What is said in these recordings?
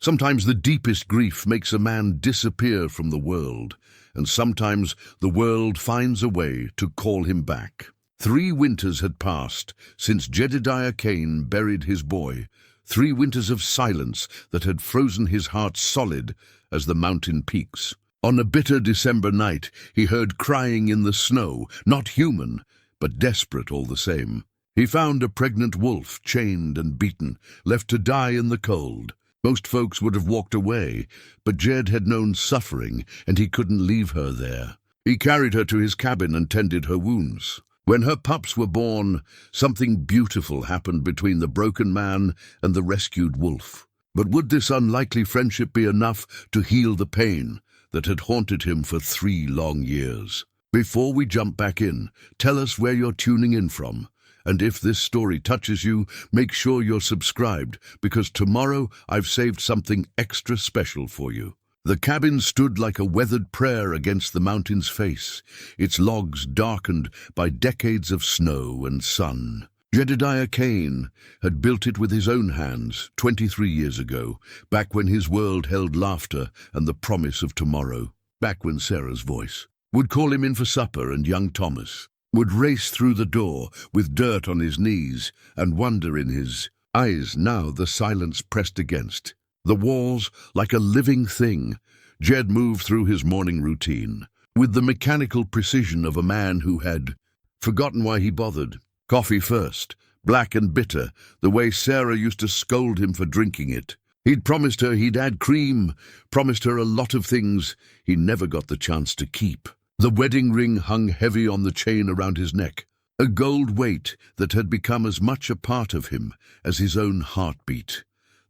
Sometimes the deepest grief makes a man disappear from the world, and sometimes the world finds a way to call him back. 3 winters had passed since Jedediah Cain buried his boy, 3 winters of silence that had frozen his heart solid as the mountain peaks. On a bitter December night, he heard crying in the snow, not human, but desperate all the same. He found a pregnant wolf, chained and beaten, left to die in the cold. Most folks would have walked away, but Jed had known suffering, and he couldn't leave her there. He carried her to his cabin and tended her wounds. When her pups were born, something beautiful happened between the broken man and the rescued wolf. But would this unlikely friendship be enough to heal the pain that had haunted him for 3 long years? Before we jump back in, tell us where you're tuning in from. And if this story touches you, make sure you're subscribed, because tomorrow I've saved something extra special for you. The cabin stood like a weathered prayer against the mountain's face, its logs darkened by decades of snow and sun. Jedediah Cain had built it with his own hands 23 years ago, back when his world held laughter and the promise of tomorrow, back when Sarah's voice would call him in for supper and young Thomas would race through the door with dirt on his knees and wonder in his eyes. Now the silence pressed against the walls like a living thing. Jed moved through his morning routine with the mechanical precision of a man who had forgotten why he bothered. Coffee first, black and bitter, the way Sarah used to scold him for drinking it. He'd promised her he'd add cream, promised her a lot of things he never got the chance to keep. The wedding ring hung heavy on the chain around his neck, a gold weight that had become as much a part of him as his own heartbeat.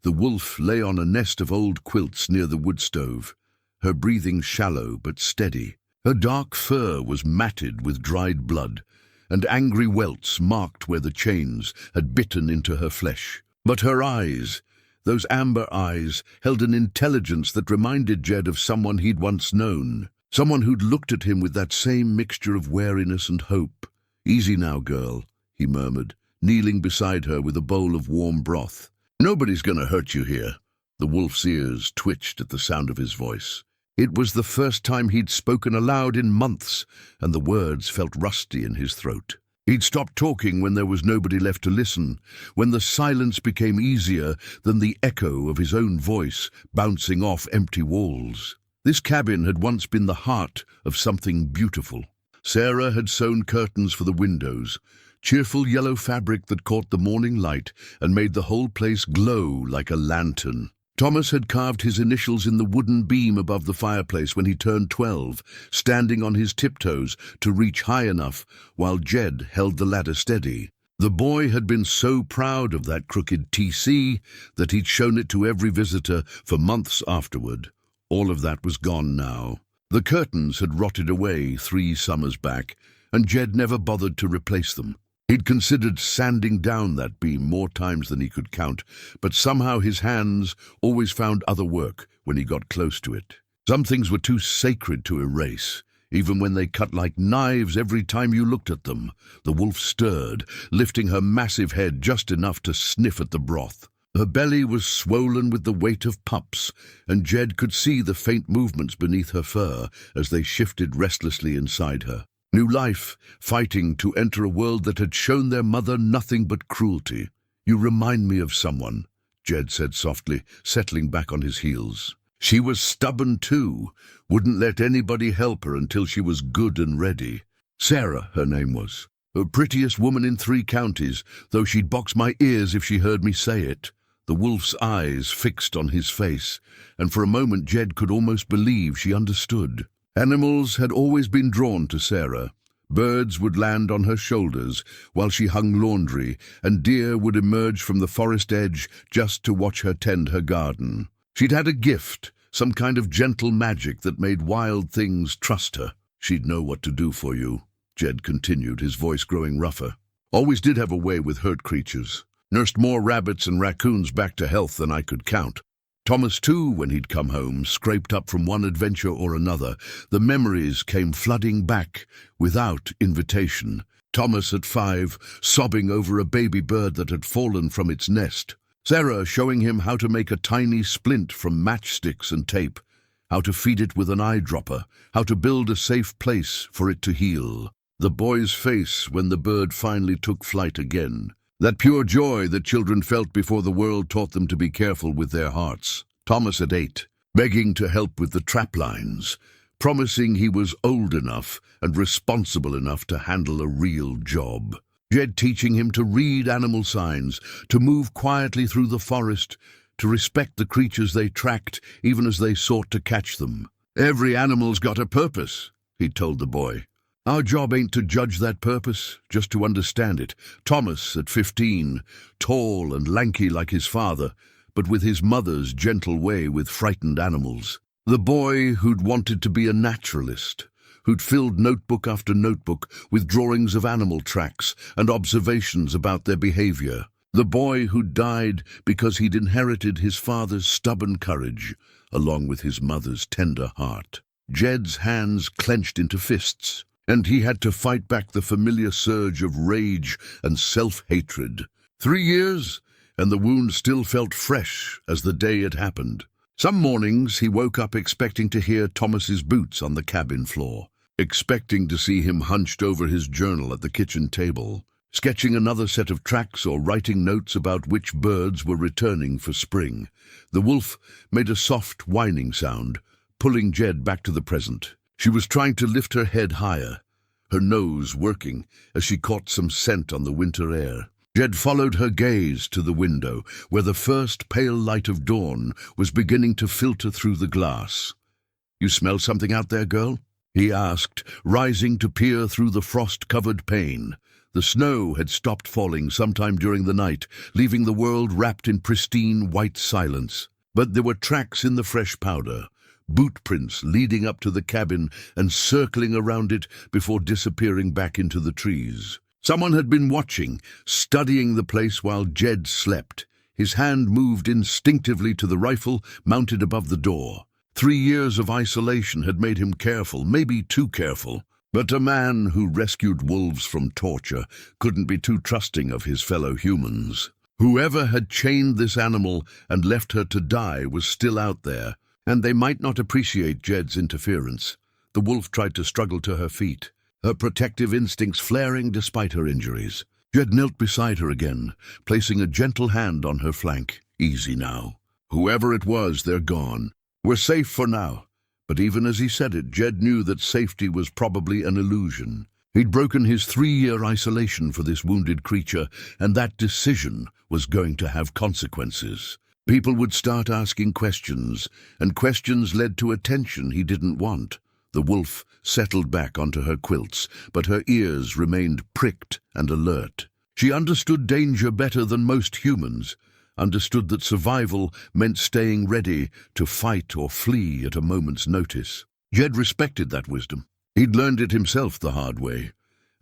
The wolf lay on a nest of old quilts near the wood stove, her breathing shallow but steady. Her dark fur was matted with dried blood, and angry welts marked where the chains had bitten into her flesh. But her eyes, those amber eyes, held an intelligence that reminded Jed of someone he'd once known. Someone who'd looked at him with that same mixture of wariness and hope. "Easy now, girl," he murmured, kneeling beside her with a bowl of warm broth. "Nobody's gonna hurt you here." The wolf's ears twitched at the sound of his voice. It was the first time he'd spoken aloud in months, and the words felt rusty in his throat. He'd stopped talking when there was nobody left to listen, when the silence became easier than the echo of his own voice bouncing off empty walls. This cabin had once been the heart of something beautiful. Sarah had sewn curtains for the windows, cheerful yellow fabric that caught the morning light and made the whole place glow like a lantern. Thomas had carved his initials in the wooden beam above the fireplace when he turned 12, standing on his tiptoes to reach high enough while Jed held the ladder steady. The boy had been so proud of that crooked TC that he'd shown it to every visitor for months afterward. All of that was gone now. The curtains had rotted away 3 summers back, and Jed never bothered to replace them. He'd considered sanding down that beam more times than he could count, but somehow his hands always found other work when he got close to it. Some things were too sacred to erase, even when they cut like knives every time you looked at them. The wolf stirred, lifting her massive head just enough to sniff at the broth. Her belly was swollen with the weight of pups, and Jed could see the faint movements beneath her fur as they shifted restlessly inside her. New life, fighting to enter a world that had shown their mother nothing but cruelty. "You remind me of someone," Jed said softly, settling back on his heels. "She was stubborn too, wouldn't let anybody help her until she was good and ready. Sarah, her name was. The prettiest woman in 3 counties, though she'd box my ears if she heard me say it." The wolf's eyes fixed on his face, and for a moment Jed could almost believe she understood. Animals had always been drawn to Sarah. Birds would land on her shoulders while she hung laundry, and deer would emerge from the forest edge just to watch her tend her garden. She'd had a gift, some kind of gentle magic that made wild things trust her. "She'd know what to do for you," Jed continued, his voice growing rougher. "Always did have a way with hurt creatures. Nursed more rabbits and raccoons back to health than I could count. Thomas, too, when he'd come home, scraped up from one adventure or another. The memories came flooding back without invitation. Thomas at 5, sobbing over a baby bird that had fallen from its nest. Sarah showing him how to make a tiny splint from matchsticks and tape, how to feed it with an eyedropper, how to build a safe place for it to heal. The boy's face when the bird finally took flight again. That pure joy that children felt before the world taught them to be careful with their hearts. Thomas at 8, begging to help with the trap lines, promising he was old enough and responsible enough to handle a real job. Jed teaching him to read animal signs, to move quietly through the forest, to respect the creatures they tracked even as they sought to catch them. Every animal's got a purpose, he told the boy. Our job ain't to judge that purpose, just to understand it. Thomas at 15, tall and lanky like his father, but with his mother's gentle way with frightened animals. The boy who'd wanted to be a naturalist, who'd filled notebook after notebook with drawings of animal tracks and observations about their behavior. The boy who died because he'd inherited his father's stubborn courage, along with his mother's tender heart. Jed's hands clenched into fists, and he had to fight back the familiar surge of rage and self-hatred. 3 years, and the wound still felt fresh as the day it happened. Some mornings he woke up expecting to hear Thomas's boots on the cabin floor, expecting to see him hunched over his journal at the kitchen table, sketching another set of tracks or writing notes about which birds were returning for spring. The wolf made a soft whining sound, pulling Jed back to the present. She was trying to lift her head higher, her nose working as she caught some scent on the winter air. Jed followed her gaze to the window, where the first pale light of dawn was beginning to filter through the glass. "You smell something out there, girl?" he asked, rising to peer through the frost-covered pane. The snow had stopped falling sometime during the night, leaving the world wrapped in pristine white silence. But there were tracks in the fresh powder, boot prints leading up to the cabin and circling around it before disappearing back into the trees. Someone had been watching, studying the place while Jed slept. His hand moved instinctively to the rifle mounted above the door. 3 years of isolation had made him careful, maybe too careful. But a man who rescued wolves from torture couldn't be too trusting of his fellow humans. Whoever had chained this animal and left her to die was still out there, and they might not appreciate Jed's interference. The wolf tried to struggle to her feet, her protective instincts flaring despite her injuries. Jed knelt beside her again, placing a gentle hand on her flank. "Easy now. Whoever it was, they're gone. We're safe for now." But even as he said it, Jed knew that safety was probably an illusion. He'd broken his 3-year isolation for this wounded creature, and that decision was going to have consequences. People would start asking questions, and questions led to attention he didn't want. The wolf settled back onto her quilts, but her ears remained pricked and alert. She understood danger better than most humans, understood that survival meant staying ready to fight or flee at a moment's notice. Jed respected that wisdom. He'd learned it himself the hard way.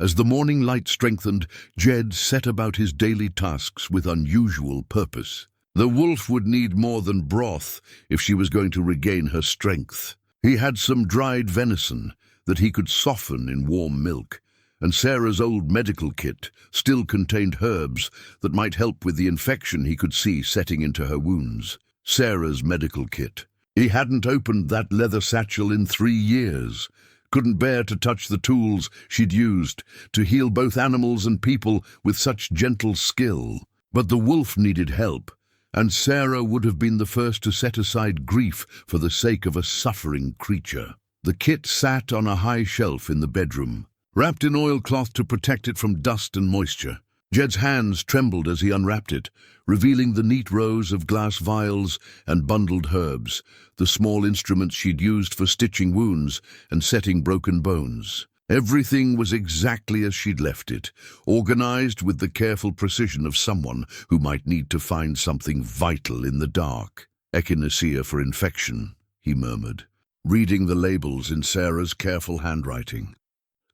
As the morning light strengthened, Jed set about his daily tasks with unusual purpose. The wolf would need more than broth if she was going to regain her strength. He had some dried venison that he could soften in warm milk, and Sarah's old medical kit still contained herbs that might help with the infection he could see setting into her wounds. Sarah's medical kit. He hadn't opened that leather satchel in 3 years, couldn't bear to touch the tools she'd used to heal both animals and people with such gentle skill. But the wolf needed help, and Sarah would have been the first to set aside grief for the sake of a suffering creature. The kit sat on a high shelf in the bedroom, wrapped in oilcloth to protect it from dust and moisture. Jed's hands trembled as he unwrapped it, revealing the neat rows of glass vials and bundled herbs, the small instruments she'd used for stitching wounds and setting broken bones. Everything was exactly as she'd left it, organized with the careful precision of someone who might need to find something vital in the dark. "Echinacea for infection," he murmured, reading the labels in Sarah's careful handwriting.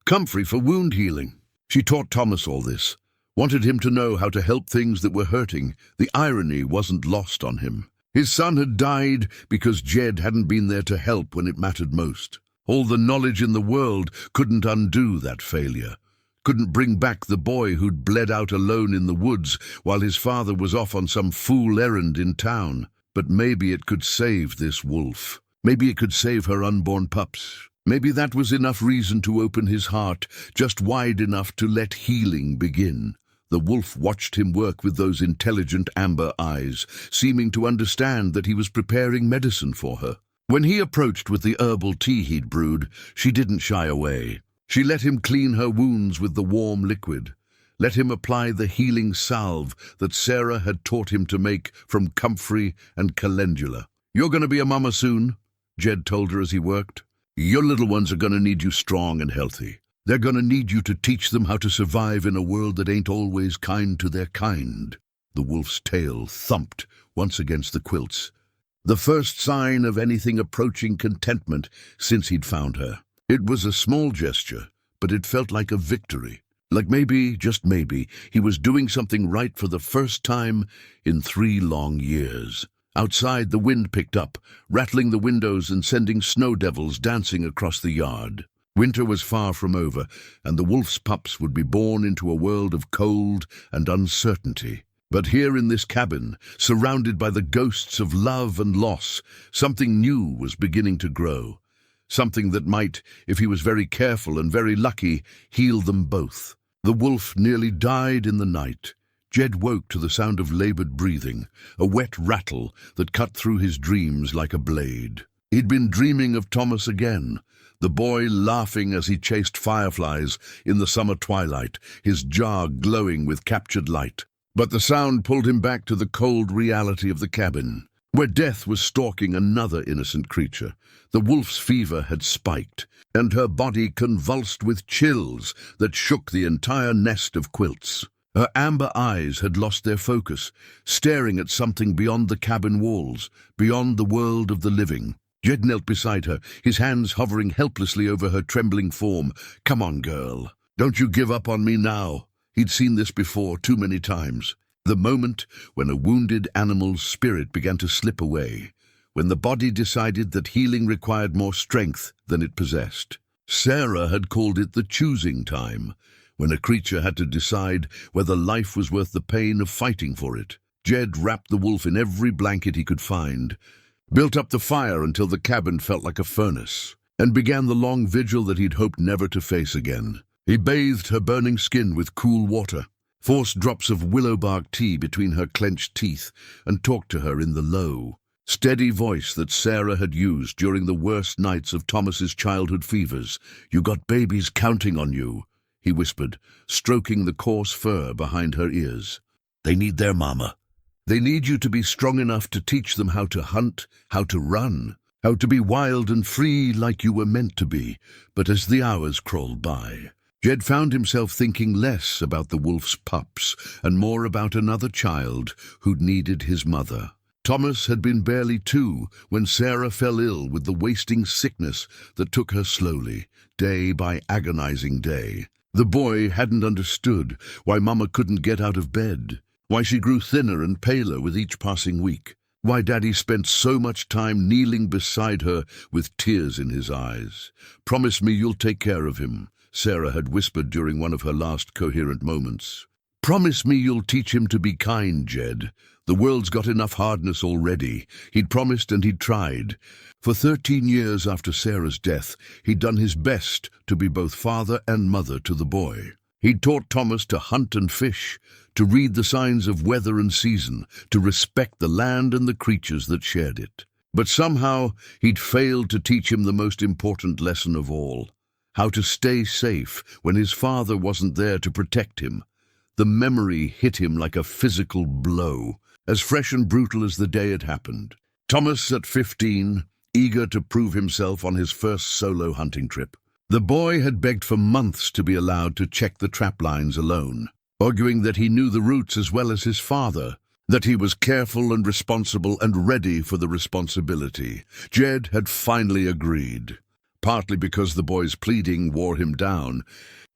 "Comfrey for wound healing." She taught Thomas all this, wanted him to know how to help things that were hurting. The irony wasn't lost on him. His son had died because Jed hadn't been there to help when it mattered most. All the knowledge in the world couldn't undo that failure, couldn't bring back the boy who'd bled out alone in the woods while his father was off on some fool errand in town. But maybe it could save this wolf. Maybe it could save her unborn pups. Maybe that was enough reason to open his heart, just wide enough to let healing begin. The wolf watched him work with those intelligent amber eyes, seeming to understand that he was preparing medicine for her. When he approached with the herbal tea he'd brewed, she didn't shy away. She let him clean her wounds with the warm liquid, let him apply the healing salve that Sarah had taught him to make from comfrey and calendula. "You're going to be a mama soon," Jed told her as he worked. "Your little ones are going to need you strong and healthy. They're going to need you to teach them how to survive in a world that ain't always kind to their kind." The wolf's tail thumped once against the quilts, the first sign of anything approaching contentment since he'd found her. It was a small gesture, but it felt like a victory. Like maybe, just maybe, he was doing something right for the first time in 3 long years. Outside, the wind picked up, rattling the windows and sending snow devils dancing across the yard. Winter was far from over, and the wolf's pups would be born into a world of cold and uncertainty. But here in this cabin, surrounded by the ghosts of love and loss, something new was beginning to grow. Something that might, if he was very careful and very lucky, heal them both. The wolf nearly died in the night. Jed woke to the sound of labored breathing, a wet rattle that cut through his dreams like a blade. He'd been dreaming of Thomas again, the boy laughing as he chased fireflies in the summer twilight, his jaw glowing with captured light. But the sound pulled him back to the cold reality of the cabin, where death was stalking another innocent creature. The wolf's fever had spiked, and her body convulsed with chills that shook the entire nest of quilts. Her amber eyes had lost their focus, staring at something beyond the cabin walls, beyond the world of the living. Jed knelt beside her, his hands hovering helplessly over her trembling form. "Come on, girl. Don't you give up on me now." He'd seen this before too many times. The moment when a wounded animal's spirit began to slip away, when the body decided that healing required more strength than it possessed. Sarah had called it the choosing time, when a creature had to decide whether life was worth the pain of fighting for it. Jed wrapped the wolf in every blanket he could find, built up the fire until the cabin felt like a furnace, and began the long vigil that he'd hoped never to face again. He bathed her burning skin with cool water, forced drops of willow bark tea between her clenched teeth, and talked to her in the low, steady voice that Sarah had used during the worst nights of Thomas's childhood fevers. "You got babies counting on you," he whispered, stroking the coarse fur behind her ears. "They need their mama. They need you to be strong enough to teach them how to hunt, how to run, how to be wild and free like you were meant to be." But as the hours crawled by, Jed found himself thinking less about the wolf's pups and more about another child who'd needed his mother. Thomas had been barely 2 when Sarah fell ill with the wasting sickness that took her slowly, day by agonizing day. The boy hadn't understood why Mama couldn't get out of bed, why she grew thinner and paler with each passing week, why Daddy spent so much time kneeling beside her with tears in his eyes. "Promise me you'll take care of him," Sarah had whispered during one of her last coherent moments. "Promise me you'll teach him to be kind, Jed. The world's got enough hardness already." He'd promised and he'd tried. For 13 years after Sarah's death, he'd done his best to be both father and mother to the boy. He'd taught Thomas to hunt and fish, to read the signs of weather and season, to respect the land and the creatures that shared it. But somehow he'd failed to teach him the most important lesson of all: how to stay safe when his father wasn't there to protect him. The memory hit him like a physical blow, as fresh and brutal as the day it happened. Thomas at 15, eager to prove himself on his first solo hunting trip. The boy had begged for months to be allowed to check the trap lines alone, arguing that he knew the routes as well as his father, that he was careful and responsible and ready for the responsibility. Jed had finally agreed, partly because the boy's pleading wore him down,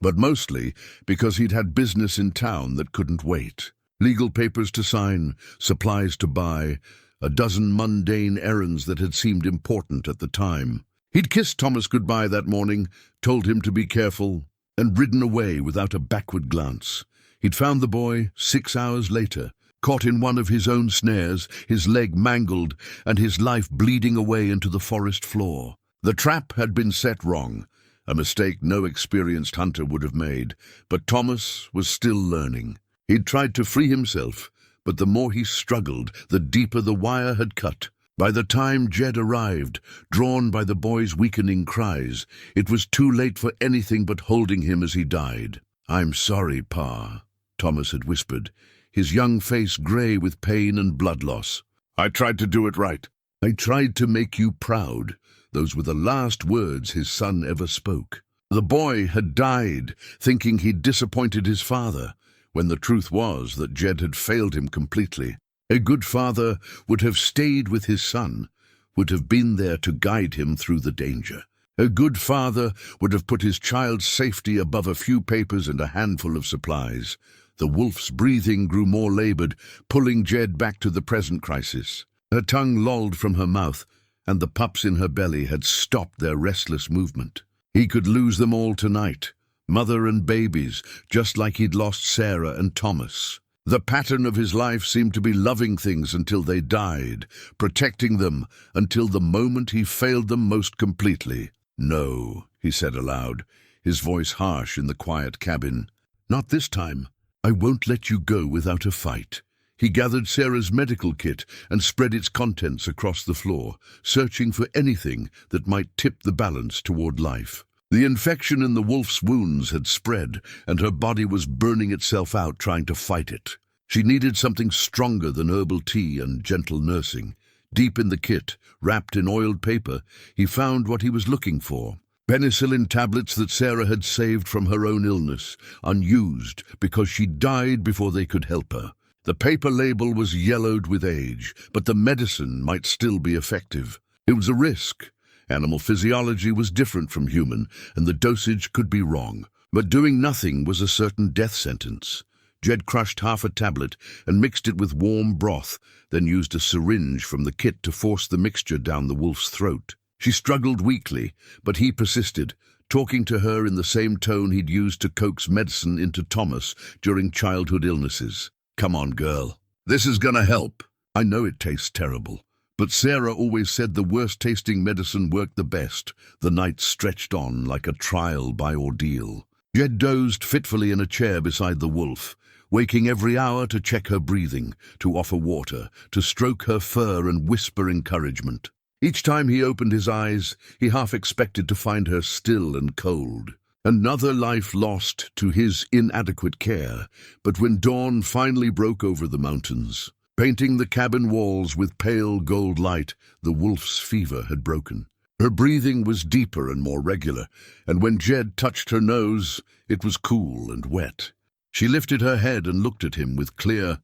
but mostly because he'd had business in town that couldn't wait. Legal papers to sign, supplies to buy, a dozen mundane errands that had seemed important at the time. He'd kissed Thomas goodbye that morning, told him to be careful, and ridden away without a backward glance. He'd found the boy 6 hours later, caught in one of his own snares, his leg mangled, and his life bleeding away into the forest floor. The trap had been set wrong, a mistake no experienced hunter would have made, but Thomas was still learning. He'd tried to free himself, but the more he struggled, the deeper the wire had cut. By the time Jed arrived, drawn by the boy's weakening cries, it was too late for anything but holding him as he died. "I'm sorry, Pa," Thomas had whispered, his young face grey with pain and blood loss. "I tried to do it right. I tried to make you proud." Those were the last words his son ever spoke. The boy had died, thinking he'd disappointed his father, when the truth was that Jed had failed him completely. A good father would have stayed with his son, would have been there to guide him through the danger. A good father would have put his child's safety above a few papers and a handful of supplies. The wolf's breathing grew more labored, pulling Jed back to the present crisis. Her tongue lolled from her mouth, and the pups in her belly had stopped their restless movement. He could lose them all tonight, mother and babies, just like he'd lost Sarah and Thomas. The pattern of his life seemed to be loving things until they died, protecting them until the moment he failed them most completely. "No," he said aloud, his voice harsh in the quiet cabin. "Not this time. I won't let you go without a fight." He gathered Sarah's medical kit and spread its contents across the floor, searching for anything that might tip the balance toward life. The infection in the wolf's wounds had spread, and her body was burning itself out trying to fight it. She needed something stronger than herbal tea and gentle nursing. Deep in the kit, wrapped in oiled paper, he found what he was looking for. Penicillin tablets that Sarah had saved from her own illness, unused because she died before they could help her. The paper label was yellowed with age, but the medicine might still be effective. It was a risk. Animal physiology was different from human, and the dosage could be wrong. But doing nothing was a certain death sentence. Jed crushed half a tablet and mixed it with warm broth, then used a syringe from the kit to force the mixture down the wolf's throat. She struggled weakly, but he persisted, talking to her in the same tone he'd used to coax medicine into Thomas during childhood illnesses. "Come on, girl. This is gonna help. I know it tastes terrible, but Sarah always said the worst-tasting medicine worked the best." The night stretched on like a trial by ordeal. Jed dozed fitfully in a chair beside the wolf, waking every hour to check her breathing, to offer water, to stroke her fur and whisper encouragement. Each time he opened his eyes, he half expected to find her still and cold. Another life lost to his inadequate care, but when dawn finally broke over the mountains, painting the cabin walls with pale gold light, the wolf's fever had broken. Her breathing was deeper and more regular, and when Jed touched her nose, it was cool and wet. She lifted her head and looked at him with clear,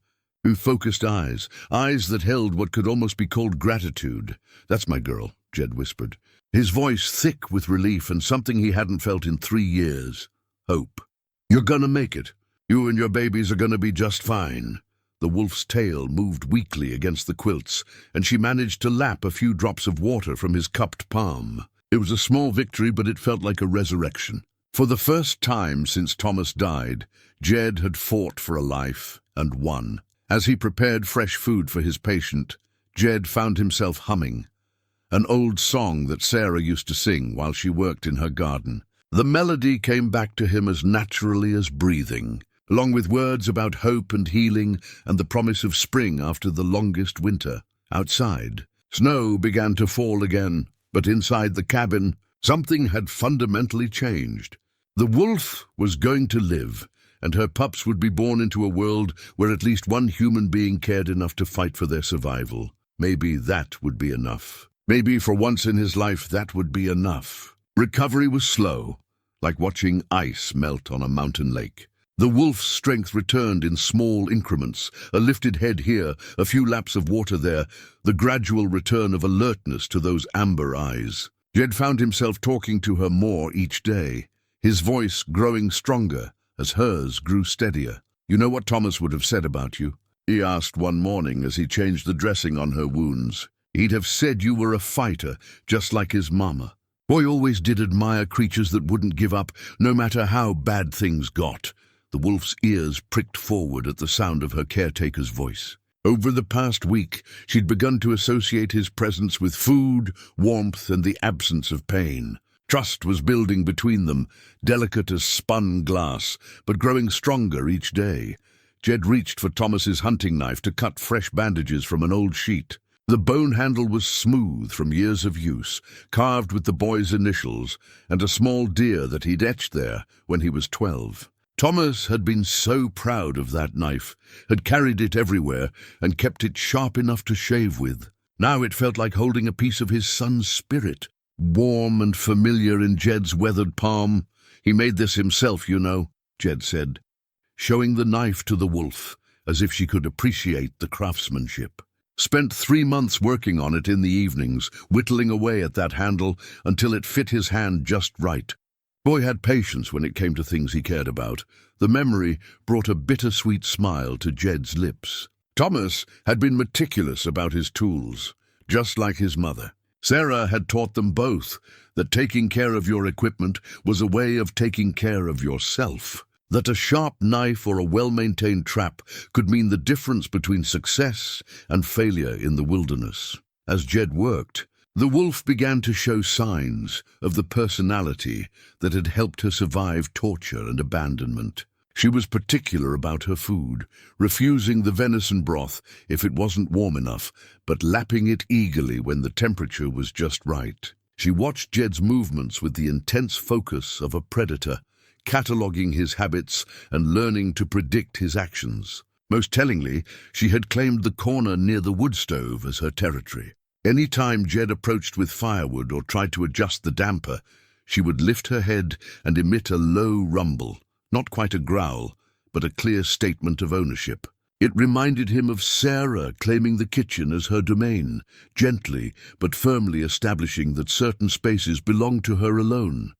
focused eyes that held what could almost be called gratitude. "That's my girl," Jed whispered, his voice thick with relief and something he hadn't felt in 3 years. "Hope. You're gonna make it. You and your babies are gonna be just fine." The wolf's tail moved weakly against the quilts, and she managed to lap a few drops of water from his cupped palm. It was a small victory, but it felt like a resurrection. For the first time since Thomas died, Jed had fought for a life and won. As he prepared fresh food for his patient, Jed found himself humming an old song that Sarah used to sing while she worked in her garden. The melody came back to him as naturally as breathing, along with words about hope and healing and the promise of spring after the longest winter. Outside, snow began to fall again, but inside the cabin, something had fundamentally changed. The wolf was going to live, and her pups would be born into a world where at least one human being cared enough to fight for their survival. Maybe that would be enough. Maybe for once in his life that would be enough. Recovery was slow, like watching ice melt on a mountain lake. The wolf's strength returned in small increments, a lifted head here, a few laps of water there, the gradual return of alertness to those amber eyes. Jed found himself talking to her more each day, his voice growing stronger as hers grew steadier. "You know what Thomas would have said about you?" he asked one morning as he changed the dressing on her wounds. "He'd have said you were a fighter, just like his mama. Boy always did admire creatures that wouldn't give up, no matter how bad things got. The wolf's ears pricked forward at the sound of her caretaker's voice. Over the past week, she'd begun to associate his presence with food, warmth, and the absence of pain. Trust was building between them, delicate as spun glass, but growing stronger each day. Jed reached for Thomas's hunting knife to cut fresh bandages from an old sheet. The bone handle was smooth from years of use, carved with the boy's initials, and a small deer that he'd etched there when he was 12. Thomas had been so proud of that knife, had carried it everywhere, and kept it sharp enough to shave with. Now it felt like holding a piece of his son's spirit, warm and familiar in Jed's weathered palm. "He made this himself, you know," Jed said, showing the knife to the wolf, as if she could appreciate the craftsmanship. Spent 3 months working on it in the evenings, whittling away at that handle until it fit his hand just right. Boy had patience when it came to things he cared about. The memory brought a bittersweet smile to Jed's lips. Thomas had been meticulous about his tools, just like his mother. Sarah had taught them both that taking care of your equipment was a way of taking care of yourself. That a sharp knife or a well-maintained trap could mean the difference between success and failure in the wilderness. As Jed worked, the wolf began to show signs of the personality that had helped her survive torture and abandonment. She was particular about her food, refusing the venison broth if it wasn't warm enough, but lapping it eagerly when the temperature was just right. She watched Jed's movements with the intense focus of a predator, cataloging his habits and learning to predict his actions. Most tellingly, she had claimed the corner near the wood stove as her territory. Any time Jed approached with firewood or tried to adjust the damper, she would lift her head and emit a low rumble, not quite a growl, but a clear statement of ownership. It reminded him of Sarah claiming the kitchen as her domain, gently but firmly establishing that certain spaces belonged to her alone.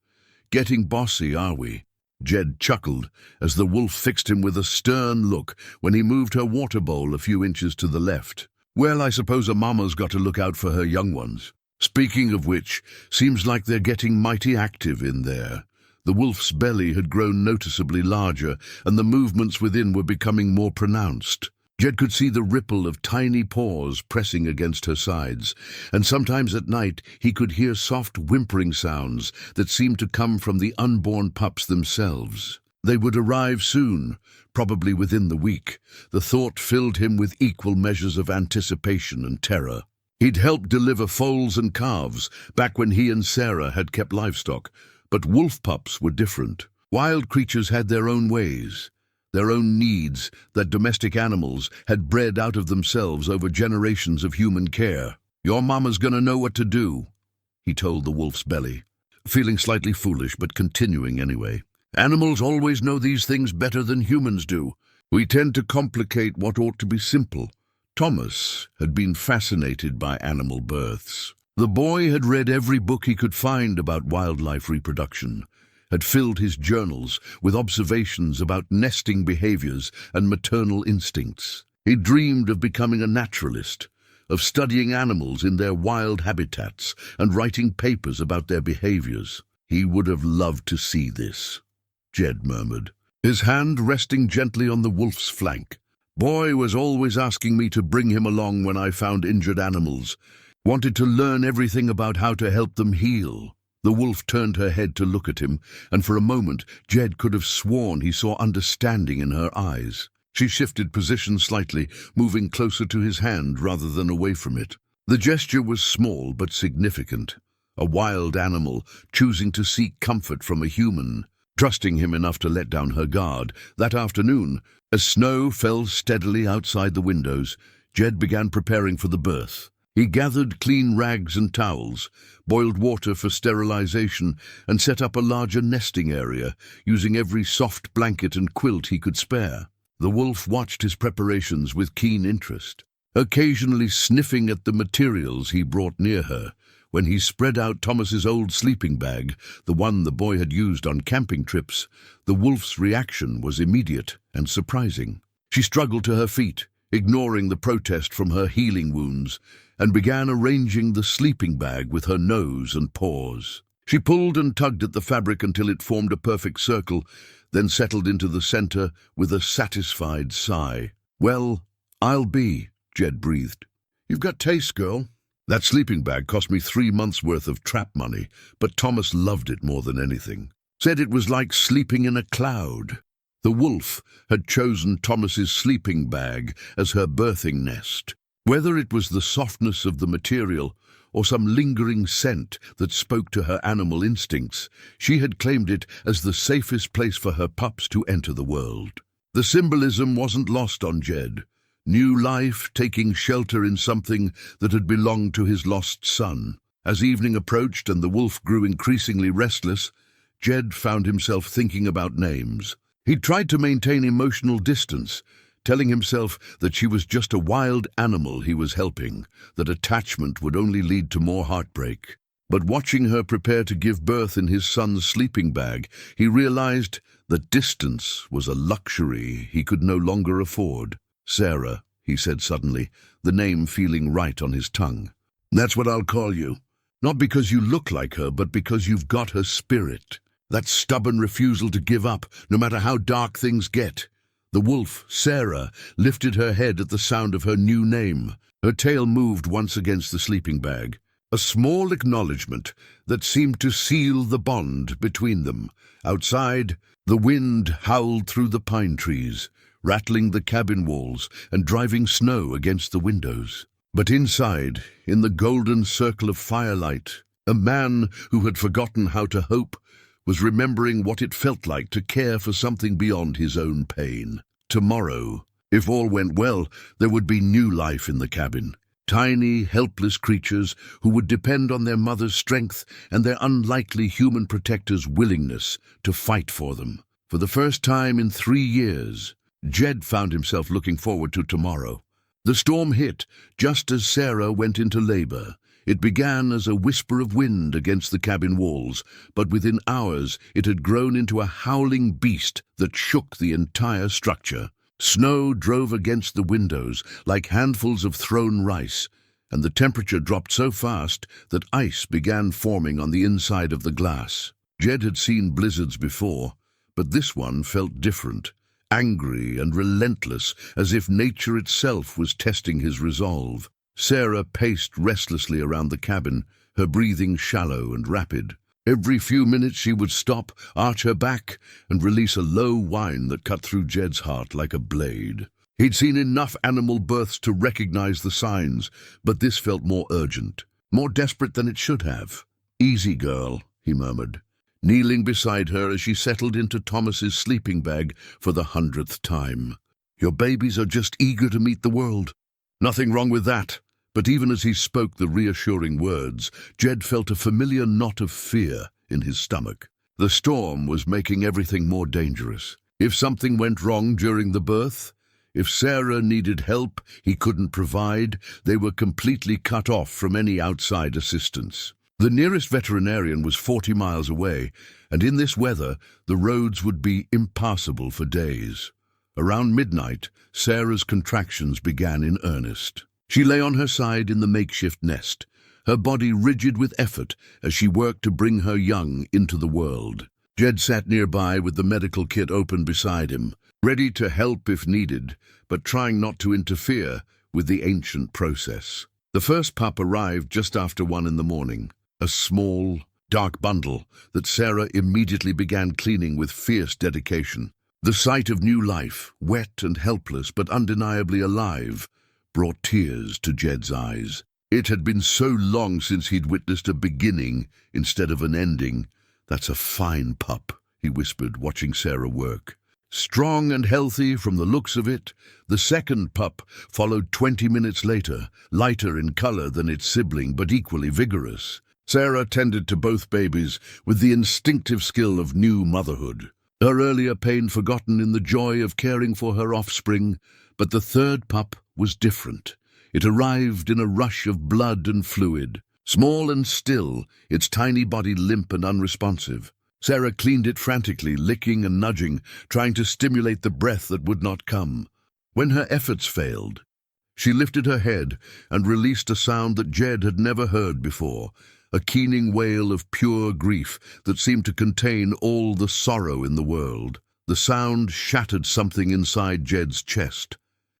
"Getting bossy, are we?" Jed chuckled as the wolf fixed him with a stern look when he moved her water bowl a few inches to the left. "Well, I suppose a mama's got to look out for her young ones. Speaking of which, seems like they're getting mighty active in there." The wolf's belly had grown noticeably larger, and the movements within were becoming more pronounced. Jed could see the ripple of tiny paws pressing against her sides, and sometimes at night he could hear soft whimpering sounds that seemed to come from the unborn pups themselves. They would arrive soon, probably within the week. The thought filled him with equal measures of anticipation and terror. He'd helped deliver foals and calves back when he and Sarah had kept livestock, but wolf pups were different. Wild creatures had their own ways, their own needs that domestic animals had bred out of themselves over generations of human care. "Your mama's gonna know what to do," he told the wolf's belly, feeling slightly foolish but continuing anyway. "Animals always know these things better than humans do. We tend to complicate what ought to be simple." Thomas had been fascinated by animal births. The boy had read every book he could find about wildlife reproduction, had filled his journals with observations about nesting behaviors and maternal instincts. He dreamed of becoming a naturalist, of studying animals in their wild habitats and writing papers about their behaviors. He would have loved to see this, Jed murmured, his hand resting gently on the wolf's flank. "Boy was always asking me to bring him along when I found injured animals. Wanted to learn everything about how to help them heal." The wolf turned her head to look at him, and for a moment Jed could have sworn he saw understanding in her eyes. She shifted position slightly, moving closer to his hand rather than away from it. The gesture was small but significant. A wild animal choosing to seek comfort from a human, trusting him enough to let down her guard. That afternoon, as snow fell steadily outside the windows, Jed began preparing for the birth. He gathered clean rags and towels, boiled water for sterilization, and set up a larger nesting area, using every soft blanket and quilt he could spare. The wolf watched his preparations with keen interest, occasionally sniffing at the materials he brought near her. When he spread out Thomas's old sleeping bag, the one the boy had used on camping trips, the wolf's reaction was immediate and surprising. She struggled to her feet, ignoring the protest from her healing wounds, and began arranging the sleeping bag with her nose and paws. She pulled and tugged at the fabric until it formed a perfect circle, then settled into the center with a satisfied sigh. "Well, I'll be," Jed breathed. "You've got taste, girl." That sleeping bag cost me 3 months' worth of trap money, but Thomas loved it more than anything. Said it was like sleeping in a cloud. The wolf had chosen Thomas's sleeping bag as her birthing nest. Whether it was the softness of the material or some lingering scent that spoke to her animal instincts, she had claimed it as the safest place for her pups to enter the world. The symbolism wasn't lost on Jed. New life taking shelter in something that had belonged to his lost son. As evening approached and the wolf grew increasingly restless, Jed found himself thinking about names. He tried to maintain emotional distance, telling himself that she was just a wild animal he was helping, that attachment would only lead to more heartbreak. But watching her prepare to give birth in his son's sleeping bag, he realized that distance was a luxury he could no longer afford. "Sarah," he said suddenly, the name feeling right on his tongue. "That's what I'll call you. Not because you look like her, but because you've got her spirit. That stubborn refusal to give up, no matter how dark things get." The wolf, Sarah, lifted her head at the sound of her new name. Her tail moved once against the sleeping bag, a small acknowledgement that seemed to seal the bond between them. Outside, the wind howled through the pine trees, rattling the cabin walls and driving snow against the windows. But inside, in the golden circle of firelight, a man who had forgotten how to hope was remembering what it felt like to care for something beyond his own pain. Tomorrow, if all went well, there would be new life in the cabin. Tiny, helpless creatures who would depend on their mother's strength and their unlikely human protector's willingness to fight for them. For the first time in 3 years, Jed found himself looking forward to tomorrow. The storm hit just as Sarah went into labor. It began as a whisper of wind against the cabin walls, but within hours it had grown into a howling beast that shook the entire structure. Snow drove against the windows like handfuls of thrown rice, and the temperature dropped so fast that ice began forming on the inside of the glass. Jed had seen blizzards before, but this one felt different. Angry and relentless, as if nature itself was testing his resolve. Sarah paced restlessly around the cabin, her breathing shallow and rapid. Every few minutes she would stop, arch her back, and release a low whine that cut through Jed's heart like a blade. He'd seen enough animal births to recognize the signs, but this felt more urgent, more desperate than it should have. "Easy, girl," he murmured, kneeling beside her as she settled into Thomas's sleeping bag for the 100th time. "Your babies are just eager to meet the world. Nothing wrong with that." But even as he spoke the reassuring words, Jed felt a familiar knot of fear in his stomach. The storm was making everything more dangerous. If something went wrong during the birth, if Sarah needed help he couldn't provide, they were completely cut off from any outside assistance. The nearest veterinarian was 40 miles away, and in this weather, the roads would be impassable for days. Around midnight, Sarah's contractions began in earnest. She lay on her side in the makeshift nest, her body rigid with effort as she worked to bring her young into the world. Jed sat nearby with the medical kit open beside him, ready to help if needed, but trying not to interfere with the ancient process. The first pup arrived just after 1 in the morning, a small, dark bundle that Sarah immediately began cleaning with fierce dedication. The sight of new life, wet and helpless but undeniably alive, brought tears to Jed's eyes. It had been so long since he'd witnessed a beginning instead of an ending. "That's a fine pup," he whispered, watching Sarah work. Strong and healthy from the looks of it, the second pup followed 20 minutes later, lighter in color than its sibling but equally vigorous. Sarah tended to both babies with the instinctive skill of new motherhood, her earlier pain forgotten in the joy of caring for her offspring. But the third pup was different. It arrived in a rush of blood and fluid, small and still, its tiny body limp and unresponsive. Sarah cleaned it frantically, licking and nudging, trying to stimulate the breath that would not come. When her efforts failed, she lifted her head and released a sound that Jed had never heard before, a keening wail of pure grief that seemed to contain all the sorrow in the world. The sound shattered something inside Jed's chest.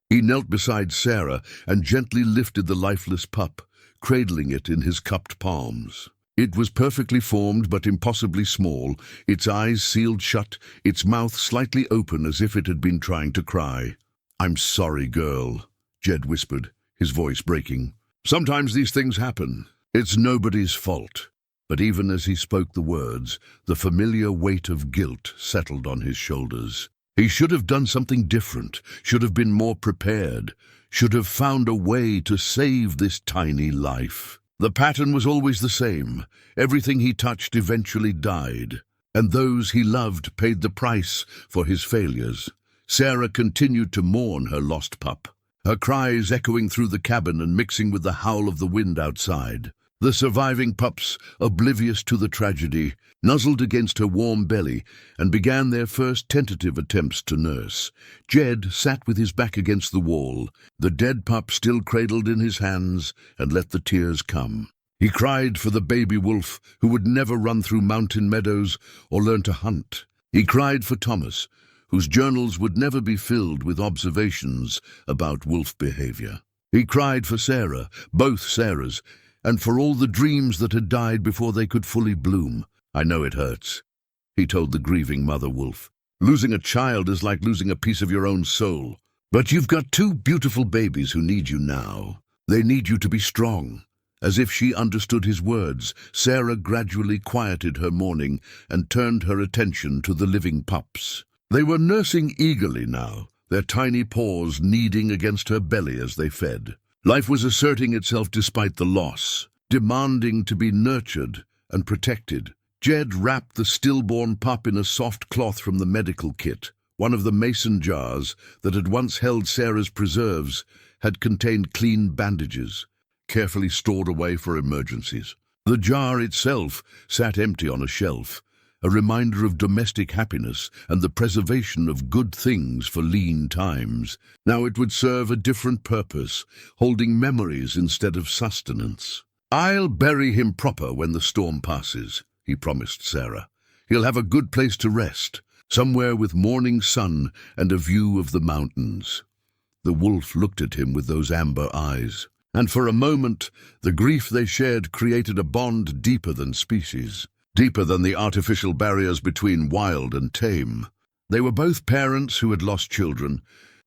He knelt beside Sarah and gently lifted the lifeless pup, cradling it in his cupped palms. It was perfectly formed but impossibly small, its eyes sealed shut, its mouth slightly open as if it had been trying to cry. "I'm sorry, girl," Jed whispered, his voice breaking. "Sometimes these things happen. It's nobody's fault." But even as he spoke the words, the familiar weight of guilt settled on his shoulders. He should have done something different, should have been more prepared, should have found a way to save this tiny life. The pattern was always the same. Everything he touched eventually died, and those he loved paid the price for his failures. Sarah continued to mourn her lost pup, her cries echoing through the cabin and mixing with the howl of the wind outside. The surviving pups, oblivious to the tragedy, nuzzled against her warm belly and began their first tentative attempts to nurse. Jed sat with his back against the wall, the dead pup still cradled in his hands, and let the tears come. He cried for the baby wolf who would never run through mountain meadows or learn to hunt. He cried for Thomas, whose journals would never be filled with observations about wolf behavior. He cried for Sarah, both Sarahs, and for all the dreams that had died before they could fully bloom. "I know it hurts," he told the grieving mother wolf. "Losing a child is like losing a piece of your own soul. But you've got two beautiful babies who need you now. They need you to be strong." As if she understood his words, Sarah gradually quieted her mourning and turned her attention to the living pups. They were nursing eagerly now, their tiny paws kneading against her belly as they fed. Life was asserting itself despite the loss, demanding to be nurtured and protected. Jed wrapped the stillborn pup in a soft cloth from the medical kit. One of the mason jars that had once held Sarah's preserves had contained clean bandages, carefully stored away for emergencies. The jar itself sat empty on a shelf, a reminder of domestic happiness and the preservation of good things for lean times. Now it would serve a different purpose, holding memories instead of sustenance. "I'll bury him proper when the storm passes," he promised Sarah. "He'll have a good place to rest, somewhere with morning sun and a view of the mountains." The wolf looked at him with those amber eyes, and for a moment the grief they shared created a bond deeper than species, deeper than the artificial barriers between wild and tame. They were both parents who had lost children,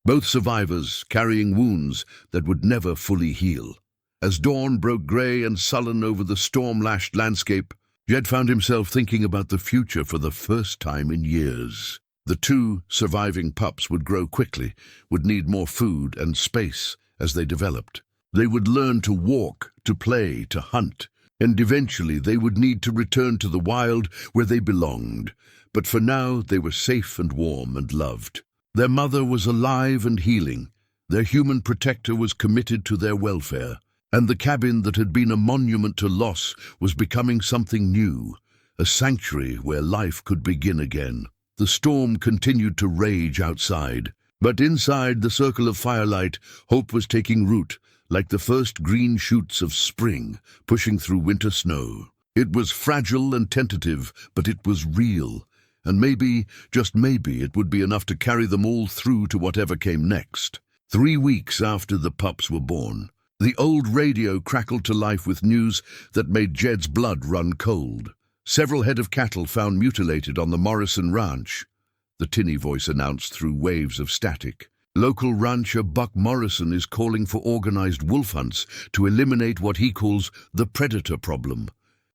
both survivors carrying wounds that would never fully heal. As dawn broke grey and sullen over the storm-lashed landscape, Jed found himself thinking about the future for the first time in years. The two surviving pups would grow quickly, would need more food and space as they developed. They would learn to walk, to play, to hunt, and eventually they would need to return to the wild where they belonged. But for now they were safe and warm and loved. Their mother was alive and healing. Their human protector was committed to their welfare. And the cabin that had been a monument to loss was becoming something new, a sanctuary where life could begin again. The storm continued to rage outside, but inside the circle of firelight, hope was taking root, like the first green shoots of spring pushing through winter snow. It was fragile and tentative, but it was real, and maybe, just maybe, it would be enough to carry them all through to whatever came next. 3 weeks after the pups were born, the old radio crackled to life with news that made Jed's blood run cold. Several head of cattle found mutilated on the Morrison Ranch, the tinny voice announced through waves of static. Local rancher Buck Morrison is calling for organized wolf hunts to eliminate what he calls the predator problem.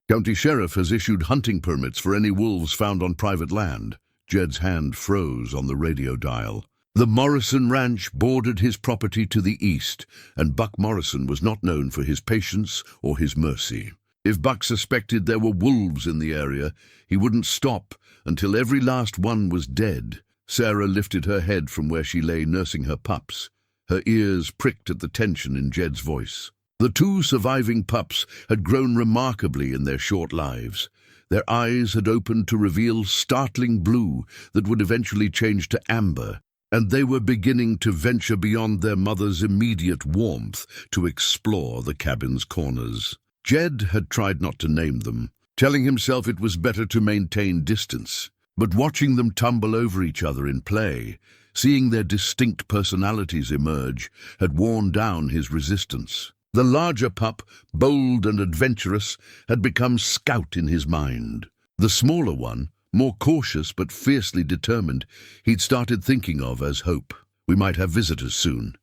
County Sheriff has issued hunting permits for any wolves found on private land. Jed's hand froze on the radio dial. The Morrison Ranch bordered his property to the east, and Buck Morrison was not known for his patience or his mercy. If Buck suspected there were wolves in the area, he wouldn't stop until every last one was dead. Sarah lifted her head from where she lay nursing her pups. Her ears pricked at the tension in Jed's voice. The 2 surviving pups had grown remarkably in their short lives. Their eyes had opened to reveal startling blue that would eventually change to amber, and they were beginning to venture beyond their mother's immediate warmth to explore the cabin's corners. Jed had tried not to name them, telling himself it was better to maintain distance. But watching them tumble over each other in play, seeing their distinct personalities emerge, had worn down his resistance. The larger pup, bold and adventurous, had become Scout in his mind. The smaller one, more cautious but fiercely determined, he'd started thinking of as Hope. "We might have visitors soon,"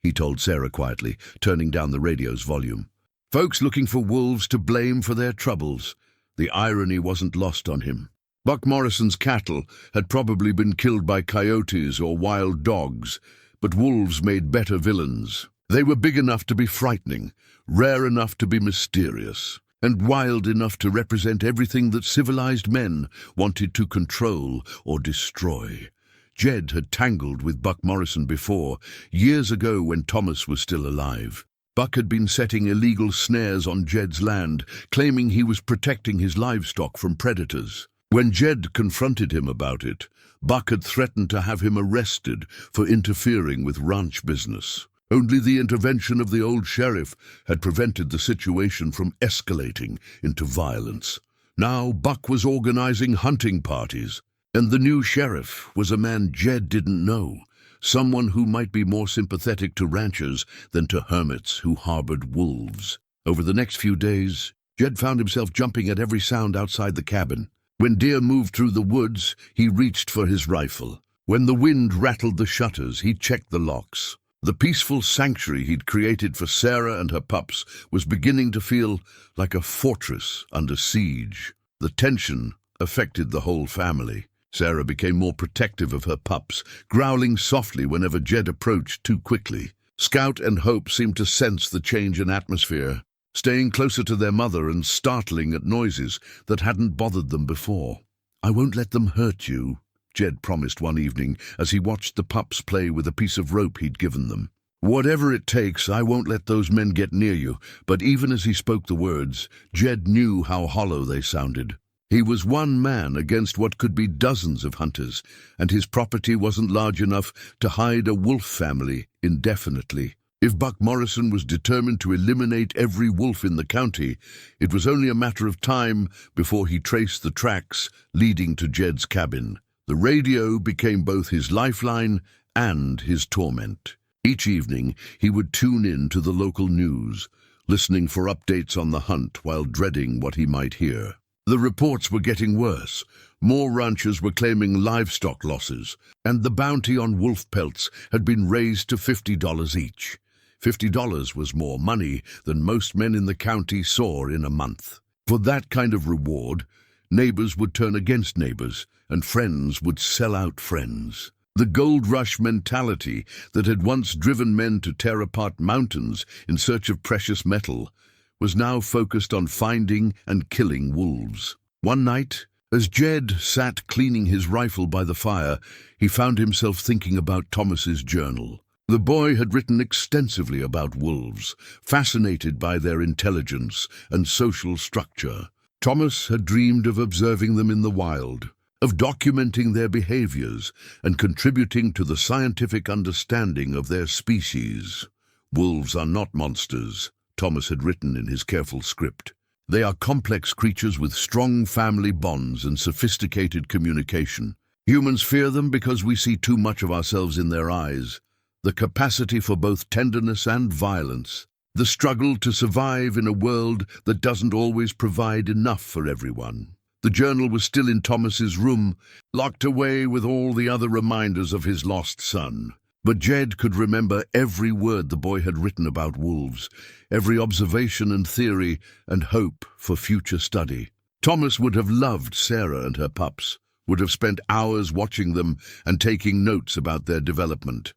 he told Sarah quietly, turning down the radio's volume. "Folks looking for wolves to blame for their troubles." The irony wasn't lost on him. Buck Morrison's cattle had probably been killed by coyotes or wild dogs, but wolves made better villains. They were big enough to be frightening, rare enough to be mysterious, and wild enough to represent everything that civilized men wanted to control or destroy. Jed had tangled with Buck Morrison before, years ago when Thomas was still alive. Buck had been setting illegal snares on Jed's land, claiming he was protecting his livestock from predators. When Jed confronted him about it, Buck had threatened to have him arrested for interfering with ranch business. Only the intervention of the old sheriff had prevented the situation from escalating into violence. Now Buck was organizing hunting parties, and the new sheriff was a man Jed didn't know, someone who might be more sympathetic to ranchers than to hermits who harbored wolves. Over the next few days, Jed found himself jumping at every sound outside the cabin. When deer moved through the woods, he reached for his rifle. When the wind rattled the shutters, he checked the locks. The peaceful sanctuary he'd created for Sarah and her pups was beginning to feel like a fortress under siege. The tension affected the whole family. Sarah became more protective of her pups, growling softly whenever Jed approached too quickly. Scout and Hope seemed to sense the change in atmosphere, staying closer to their mother and startling at noises that hadn't bothered them before. "I won't let them hurt you," Jed promised one evening as he watched the pups play with a piece of rope he'd given them. "Whatever it takes, I won't let those men get near you." But even as he spoke the words, Jed knew how hollow they sounded. He was one man against what could be dozens of hunters, and his property wasn't large enough to hide a wolf family indefinitely. If Buck Morrison was determined to eliminate every wolf in the county, it was only a matter of time before he traced the tracks leading to Jed's cabin. The radio became both his lifeline and his torment. Each evening, he would tune in to the local news, listening for updates on the hunt while dreading what he might hear. The reports were getting worse. More ranchers were claiming livestock losses, and the bounty on wolf pelts had been raised to $50 each. $50 was more money than most men in the county saw in a month. For that kind of reward, neighbors would turn against neighbors, and friends would sell out friends. The gold rush mentality that had once driven men to tear apart mountains in search of precious metal was now focused on finding and killing wolves. One night, as Jed sat cleaning his rifle by the fire, he found himself thinking about Thomas's journal. The boy had written extensively about wolves, fascinated by their intelligence and social structure. Thomas had dreamed of observing them in the wild, of documenting their behaviors and contributing to the scientific understanding of their species. "Wolves are not monsters," Thomas had written in his careful script. "They are complex creatures with strong family bonds and sophisticated communication. Humans fear them because we see too much of ourselves in their eyes. The capacity for both tenderness and violence. The struggle to survive in a world that doesn't always provide enough for everyone." The journal was still in Thomas's room, locked away with all the other reminders of his lost son. But Jed could remember every word the boy had written about wolves, every observation and theory and hope for future study. Thomas would have loved Sarah and her pups, would have spent hours watching them and taking notes about their development.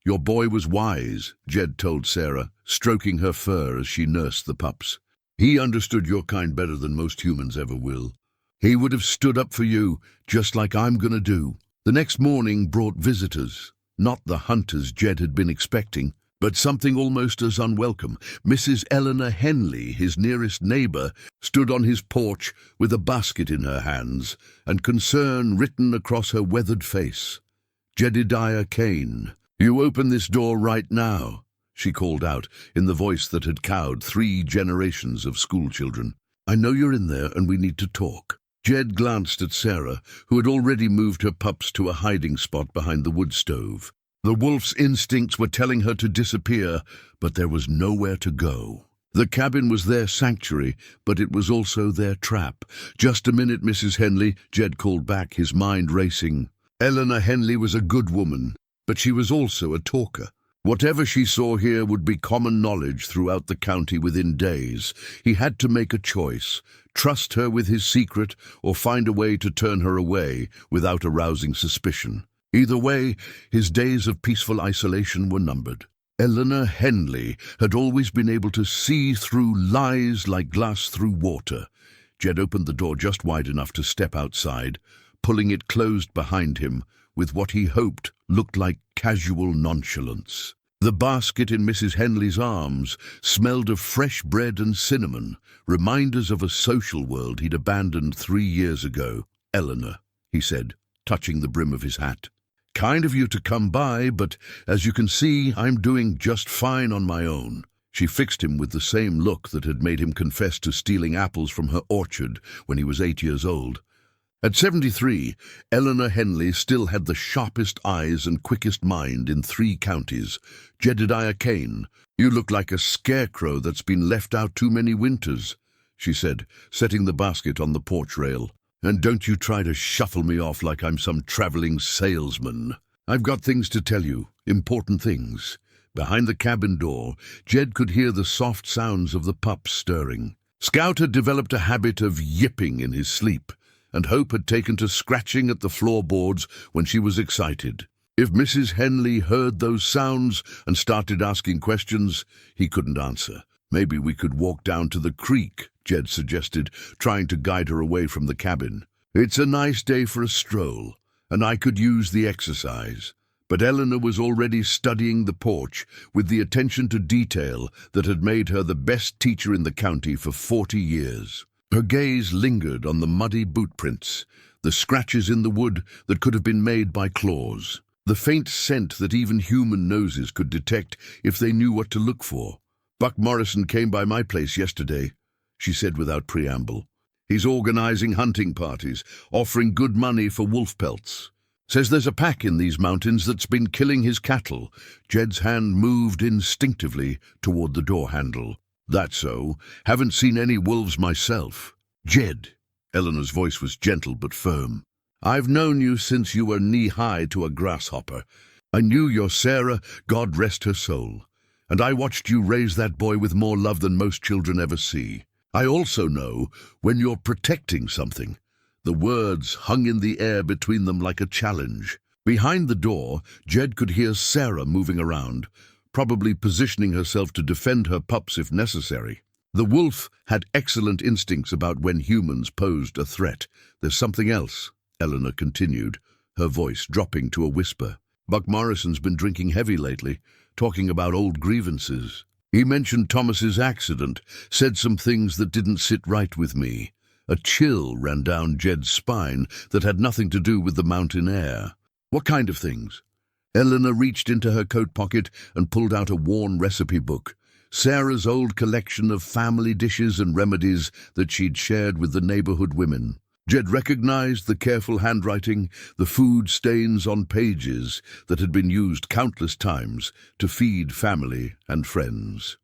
"Your boy was wise," Jed told Sarah, stroking her fur as she nursed the pups. "He understood your kind better than most humans ever will. He would have stood up for you, just like I'm gonna do." The next morning brought visitors. Not the hunters Jed had been expecting, but something almost as unwelcome. Mrs. Eleanor Henley, his nearest neighbor, stood on his porch with a basket in her hands and concern written across her weathered face. "Jedediah Cain, you open this door right now," she called out in the voice that had cowed 3 generations of schoolchildren. "I know you're in there and we need to talk." Jed glanced at Sarah, who had already moved her pups to a hiding spot behind the wood stove. The wolf's instincts were telling her to disappear, but there was nowhere to go. The cabin was their sanctuary, but it was also their trap. "Just a minute, Mrs. Henley," Jed called back, his mind racing. Eleanor Henley was a good woman, but she was also a talker. Whatever she saw here would be common knowledge throughout the county within days. He had to make a choice, trust her with his secret or find a way to turn her away without arousing suspicion. Either way, his days of peaceful isolation were numbered. Eleanor Henley had always been able to see through lies like glass through water. Jed opened the door just wide enough to step outside, pulling it closed behind him with what he hoped looked like casual nonchalance. The basket in Mrs. Henley's arms smelled of fresh bread and cinnamon, reminders of a social world he'd abandoned 3 years ago. "Eleanor," he said, touching the brim of his hat. "Kind of you to come by, but as you can see, I'm doing just fine on my own." She fixed him with the same look that had made him confess to stealing apples from her orchard when he was 8 years old. At 73, Eleanor Henley still had the sharpest eyes and quickest mind in 3 counties. "Jedediah Cain, you look like a scarecrow that's been left out too many winters," she said, setting the basket on the porch rail. "And don't you try to shuffle me off like I'm some traveling salesman. I've got things to tell you, important things." Behind the cabin door, Jed could hear the soft sounds of the pups stirring. Scout had developed a habit of yipping in his sleep, and Hope had taken to scratching at the floorboards when she was excited. If Mrs. Henley heard those sounds and started asking questions, he couldn't answer. "Maybe we could walk down to the creek," Jed suggested, trying to guide her away from the cabin. "It's a nice day for a stroll, and I could use the exercise." But Eleanor was already studying the porch with the attention to detail that had made her the best teacher in the county for 40 years. Her gaze lingered on the muddy boot prints, the scratches in the wood that could have been made by claws, the faint scent that even human noses could detect if they knew what to look for. "Buck Morrison came by my place yesterday," she said without preamble. "He's organizing hunting parties, offering good money for wolf pelts. Says there's a pack in these mountains that's been killing his cattle." Jed's hand moved instinctively toward the door handle. "That's so. Haven't seen any wolves myself." "Jed," Eleanor's voice was gentle but firm, "I've known you since you were knee-high to a grasshopper. I knew your Sarah, God rest her soul, and I watched you raise that boy with more love than most children ever see. I also know when you're protecting something." The words hung in the air between them like a challenge. Behind the door, Jed could hear Sarah moving around, probably positioning herself to defend her pups if necessary. The wolf had excellent instincts about when humans posed a threat. "There's something else," Eleanor continued, her voice dropping to a whisper. "Buck Morrison's been drinking heavy lately, talking about old grievances. He mentioned Thomas's accident, said some things that didn't sit right with me." A chill ran down Jed's spine that had nothing to do with the mountain air. "What kind of things?" Eleanor reached into her coat pocket and pulled out a worn recipe book, Sarah's old collection of family dishes and remedies that she'd shared with the neighborhood women. Jed recognized the careful handwriting, the food stains on pages that had been used countless times to feed family and friends.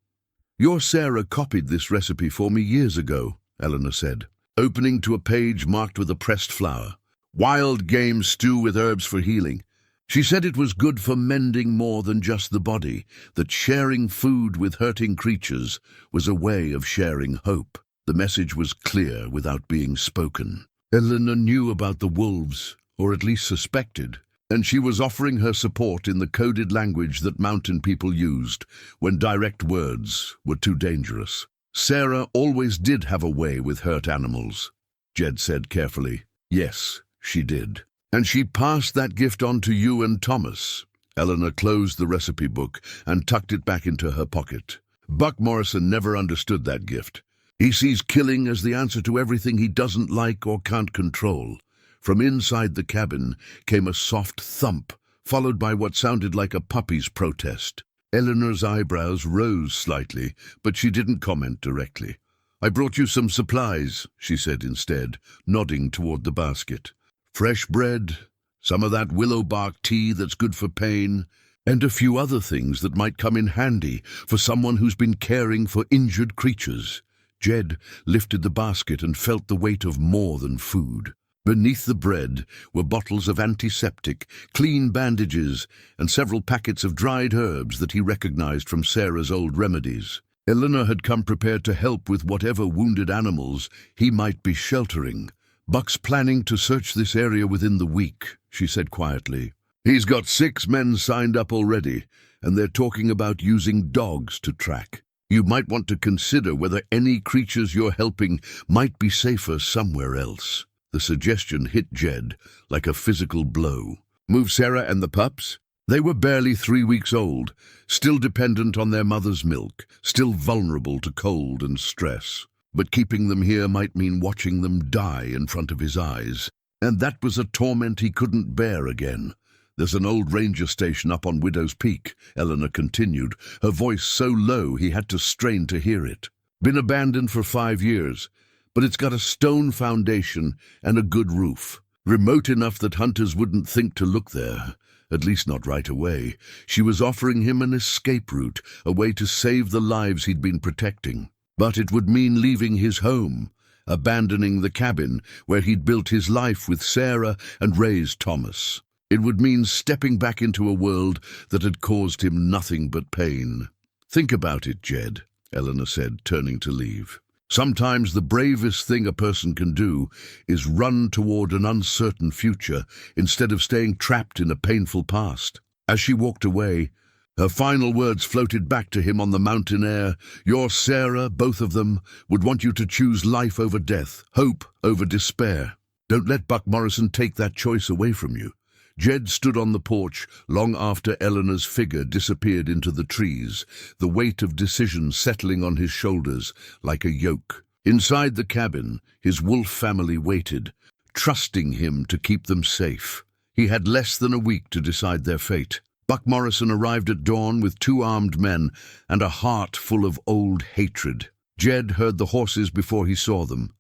"Your Sarah copied this recipe for me years ago," Eleanor said, opening to a page marked with a pressed flower. "Wild game stew with herbs for healing." She said it was good for mending more than just the body, that sharing food with hurting creatures was a way of sharing hope. The message was clear without being spoken. Eleanor knew about the wolves, or at least suspected, and she was offering her support in the coded language that mountain people used when direct words were too dangerous. "Sarah always did have a way with hurt animals," Jed said carefully. "Yes, she did. And she passed that gift on to you and Thomas." Eleanor closed the recipe book and tucked it back into her pocket. "Buck Morrison never understood that gift. He sees killing as the answer to everything he doesn't like or can't control." From inside the cabin came a soft thump, followed by what sounded like a puppy's protest. Eleanor's eyebrows rose slightly, but she didn't comment directly. "I brought you some supplies," she said instead, nodding toward the basket. "Fresh bread, some of that willow bark tea that's good for pain, and a few other things that might come in handy for someone who's been caring for injured creatures." Jed lifted the basket and felt the weight of more than food. Beneath the bread were bottles of antiseptic, clean bandages, and several packets of dried herbs that he recognized from Sarah's old remedies. Eleanor had come prepared to help with whatever wounded animals he might be sheltering. "Buck's planning to search this area within the week," she said quietly. "He's got 6 men signed up already, and they're talking about using dogs to track. You might want to consider whether any creatures you're helping might be safer somewhere else." The suggestion hit Jed like a physical blow. Move Sarah and the pups? They were barely 3 weeks old, still dependent on their mother's milk, still vulnerable to cold and stress. But keeping them here might mean watching them die in front of his eyes, and that was a torment he couldn't bear again. "There's an old ranger station up on Widow's Peak," Eleanor continued, her voice so low he had to strain to hear it. "Been abandoned for 5 years, but it's got a stone foundation and a good roof. Remote enough that hunters wouldn't think to look there, at least not right away." She was offering him an escape route, a way to save the lives he'd been protecting. But it would mean leaving his home, abandoning the cabin where he'd built his life with Sarah and raised Thomas. It would mean stepping back into a world that had caused him nothing but pain. "Think about it, Jed," Eleanor said, turning to leave. "Sometimes the bravest thing a person can do is run toward an uncertain future instead of staying trapped in a painful past." As she walked away, her final words floated back to him on the mountain air. "Your Sarah, both of them, would want you to choose life over death, hope over despair. Don't let Buck Morrison take that choice away from you." Jed stood on the porch long after Eleanor's figure disappeared into the trees, the weight of decision settling on his shoulders like a yoke. Inside the cabin, his wolf family waited, trusting him to keep them safe. He had less than a week to decide their fate. Buck Morrison arrived at dawn with 2 armed men and a heart full of old hatred. Jed heard the horses before he saw them.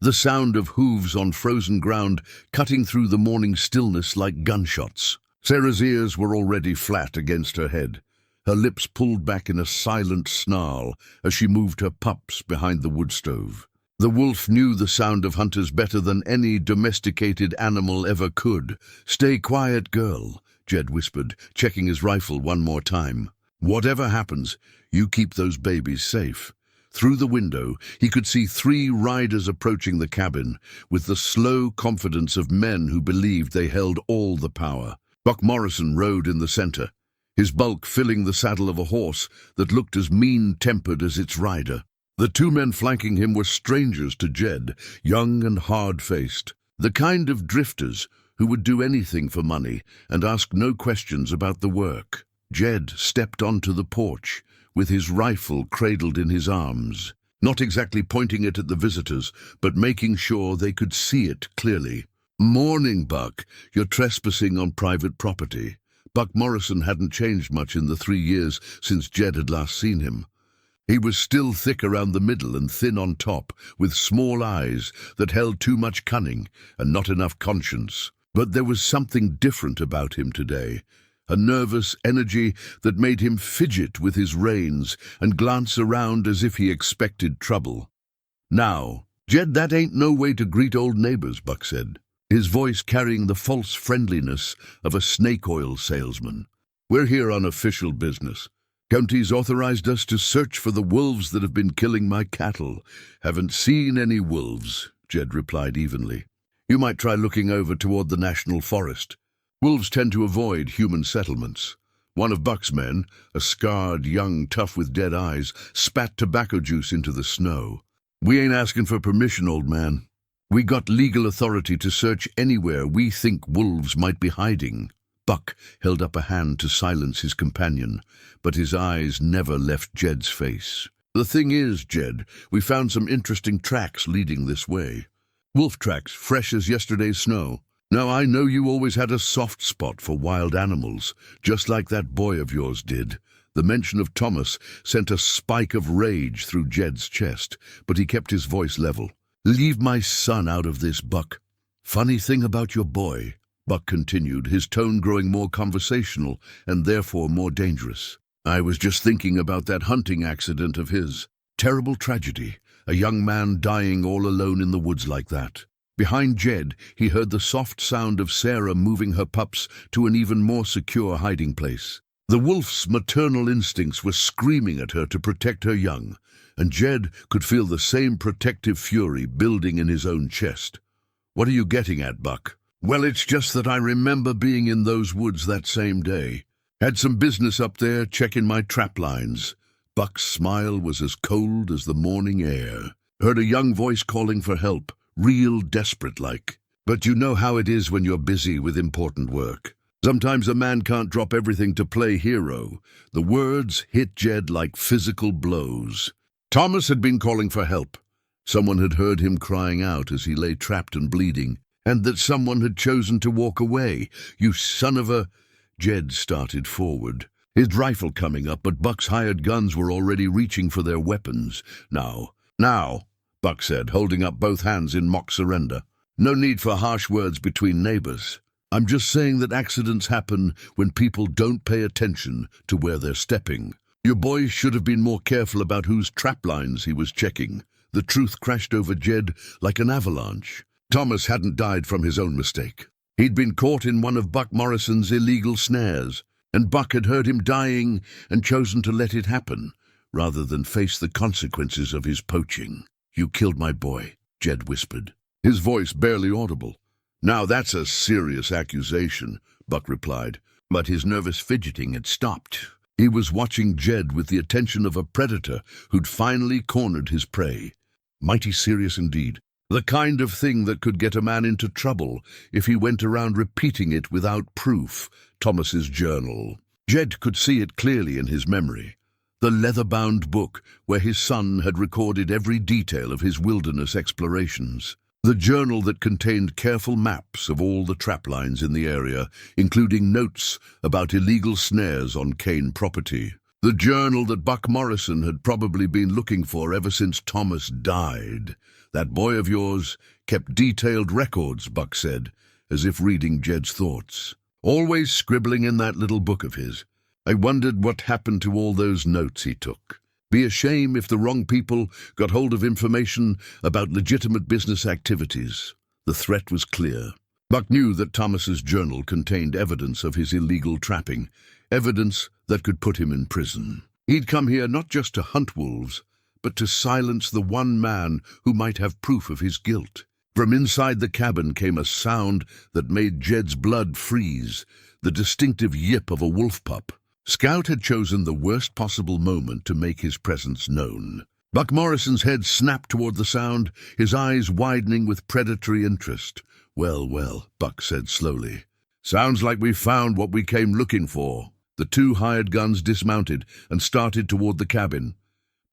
The sound of hooves on frozen ground cutting through the morning stillness like gunshots. Sarah's ears were already flat against her head, her lips pulled back in a silent snarl as she moved her pups behind the wood stove. The wolf knew the sound of hunters better than any domesticated animal ever could. "Stay quiet, girl," Jed whispered, checking his rifle one more time. "Whatever happens, you keep those babies safe." Through the window, he could see 3 riders approaching the cabin, with the slow confidence of men who believed they held all the power. Buck Morrison rode in the center, his bulk filling the saddle of a horse that looked as mean-tempered as its rider. The 2 men flanking him were strangers to Jed, young and hard-faced, the kind of drifters who would do anything for money and ask no questions about the work. Jed stepped onto the porch, with his rifle cradled in his arms, not exactly pointing it at the visitors, but making sure they could see it clearly. "Morning, Buck. You're trespassing on private property." Buck Morrison hadn't changed much in the 3 years since Jed had last seen him. He was still thick around the middle and thin on top, with small eyes that held too much cunning and not enough conscience. But there was something different about him today. A nervous energy that made him fidget with his reins and glance around as if he expected trouble. "Now, Jed, that ain't no way to greet old neighbors," Buck said, his voice carrying the false friendliness of a snake oil salesman. "We're here on official business. County's authorized us to search for the wolves that have been killing my cattle." "Haven't seen any wolves," Jed replied evenly. "You might try looking over toward the national forest. Wolves tend to avoid human settlements." One of Buck's men, a scarred young tough with dead eyes, spat tobacco juice into the snow. "We ain't asking for permission, old man. We got legal authority to search anywhere we think wolves might be hiding." Buck held up a hand to silence his companion, but his eyes never left Jed's face. "The thing is, Jed, we found some interesting tracks leading this way. Wolf tracks, fresh as yesterday's snow. Now, I know you always had a soft spot for wild animals, just like that boy of yours did. The mention of Thomas sent a spike of rage through Jed's chest, but he kept his voice level. "Leave my son out of this, Buck. Funny thing about your boy," Buck continued, his tone growing more conversational and therefore more dangerous. "I was just thinking about that hunting accident of his. Terrible tragedy, a young man dying all alone in the woods like that." Behind Jed, he heard the soft sound of Sarah moving her pups to an even more secure hiding place. The wolf's maternal instincts were screaming at her to protect her young, and Jed could feel the same protective fury building in his own chest. "What are you getting at, Buck?" "Well, it's just that I remember being in those woods that same day. Had some business up there, checking my trap lines." Buck's smile was as cold as the morning air. Heard a young voice calling for help, real desperate-like. "But you know how it is when you're busy with important work. Sometimes a man can't drop everything to play hero." The words hit Jed like physical blows. Thomas had been calling for help. Someone had heard him crying out as he lay trapped and bleeding, and that someone had chosen to walk away. "You son of a—" Jed started forward, his rifle coming up, but Buck's hired guns were already reaching for their weapons. Now, Buck said, holding up both hands in mock surrender. "No need for harsh words between neighbors. I'm just saying that accidents happen when people don't pay attention to where they're stepping. Your boy should have been more careful about whose trap lines he was checking." The truth crashed over Jed like an avalanche. Thomas hadn't died from his own mistake. He'd been caught in one of Buck Morrison's illegal snares, and Buck had heard him dying and chosen to let it happen, rather than face the consequences of his poaching. "You killed my boy," Jed whispered, his voice barely audible. "Now that's a serious accusation," Buck replied, but his nervous fidgeting had stopped. He was watching Jed with the attention of a predator who'd finally cornered his prey. Mighty serious indeed. The kind of thing that could get a man into trouble if he went around repeating it without proof. Thomas's journal. Jed could see it clearly in his memory. The leather-bound book where his son had recorded every detail of his wilderness explorations. The journal that contained careful maps of all the trap lines in the area, including notes about illegal snares on Cain property. The journal that Buck Morrison had probably been looking for ever since Thomas died. "That boy of yours kept detailed records," Buck said, as if reading Jed's thoughts. "Always scribbling in that little book of his. I wondered what happened to all those notes he took. Be a shame if the wrong people got hold of information about legitimate business activities." The threat was clear. Buck knew that Thomas's journal contained evidence of his illegal trapping, evidence that could put him in prison. He'd come here not just to hunt wolves, but to silence the one man who might have proof of his guilt. From inside the cabin came a sound that made Jed's blood freeze, the distinctive yip of a wolf pup. Scout had chosen the worst possible moment to make his presence known. Buck Morrison's head snapped toward the sound, his eyes widening with predatory interest. Well, Buck said slowly. "Sounds like we found what we came looking for." The two hired guns dismounted and started toward the cabin,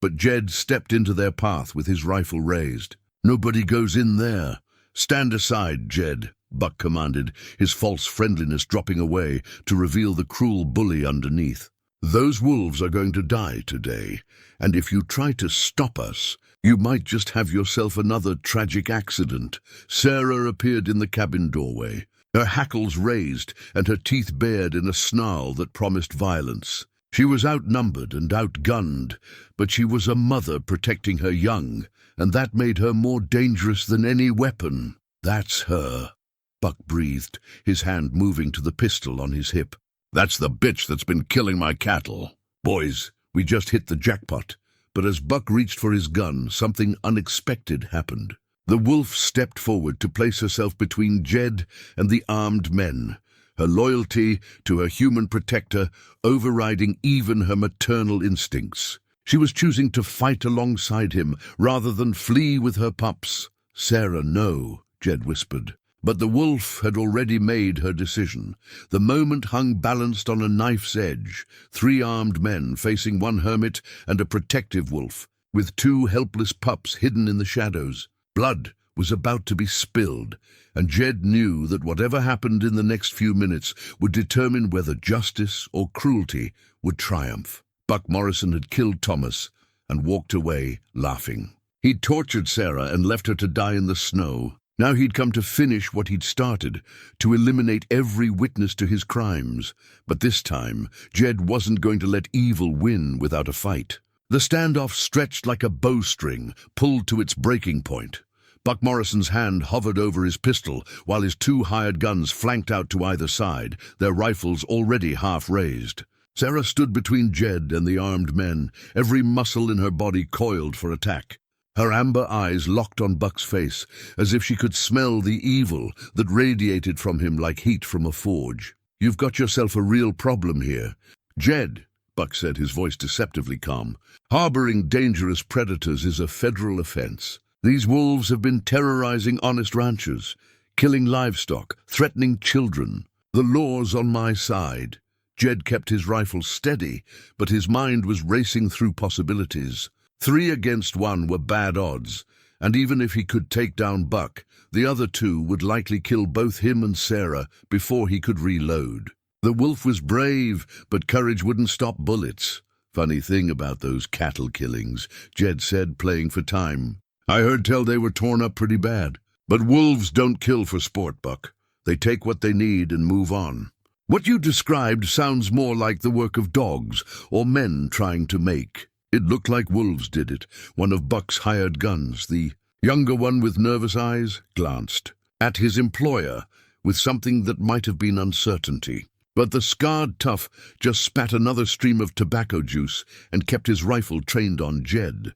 but Jed stepped into their path with his rifle raised. "Nobody goes in there. Stand aside, Jed," Buck commanded, his false friendliness dropping away to reveal the cruel bully underneath. "Those wolves are going to die today, and if you try to stop us, you might just have yourself another tragic accident." Sarah appeared in the cabin doorway, her hackles raised and her teeth bared in a snarl that promised violence. She was outnumbered and outgunned, but she was a mother protecting her young, and that made her more dangerous than any weapon. "That's her," Buck breathed, his hand moving to the pistol on his hip. "That's the bitch that's been killing my cattle. Boys, we just hit the jackpot." But as Buck reached for his gun, something unexpected happened. The wolf stepped forward to place herself between Jed and the armed men, her loyalty to her human protector overriding even her maternal instincts. She was choosing to fight alongside him rather than flee with her pups. "Sarah, no," Jed whispered. But the wolf had already made her decision. The moment hung balanced on a knife's edge, 3 armed men facing one hermit and a protective wolf, with 2 helpless pups hidden in the shadows. Blood was about to be spilled, and Jed knew that whatever happened in the next few minutes would determine whether justice or cruelty would triumph. Buck Morrison had killed Thomas and walked away, laughing. He'd tortured Sarah and left her to die in the snow. Now he'd come to finish what he'd started, to eliminate every witness to his crimes. But this time, Jed wasn't going to let evil win without a fight. The standoff stretched like a bowstring, pulled to its breaking point. Buck Morrison's hand hovered over his pistol, while his 2 hired guns flanked out to either side, their rifles already half raised. Sarah stood between Jed and the armed men, every muscle in her body coiled for attack. Her amber eyes locked on Buck's face, as if she could smell the evil that radiated from him like heat from a forge. "You've got yourself a real problem here." "Jed," Buck said, his voice deceptively calm, "harboring dangerous predators is a federal offense. These wolves have been terrorizing honest ranchers, killing livestock, threatening children. The law's on my side." Jed kept his rifle steady, but his mind was racing through possibilities. 3 against 1 were bad odds, and even if he could take down Buck, the other 2 would likely kill both him and Sarah before he could reload. The wolf was brave, but courage wouldn't stop bullets. "Funny thing about those cattle killings," Jed said, playing for time. "I heard tell they were torn up pretty bad. But wolves don't kill for sport, Buck. They take what they need and move on. What you described sounds more like the work of dogs or men trying to make." "It looked like wolves did it." One of Buck's hired guns, the younger one with nervous eyes, glanced at his employer with something that might have been uncertainty. But the scarred tough just spat another stream of tobacco juice and kept his rifle trained on Jed.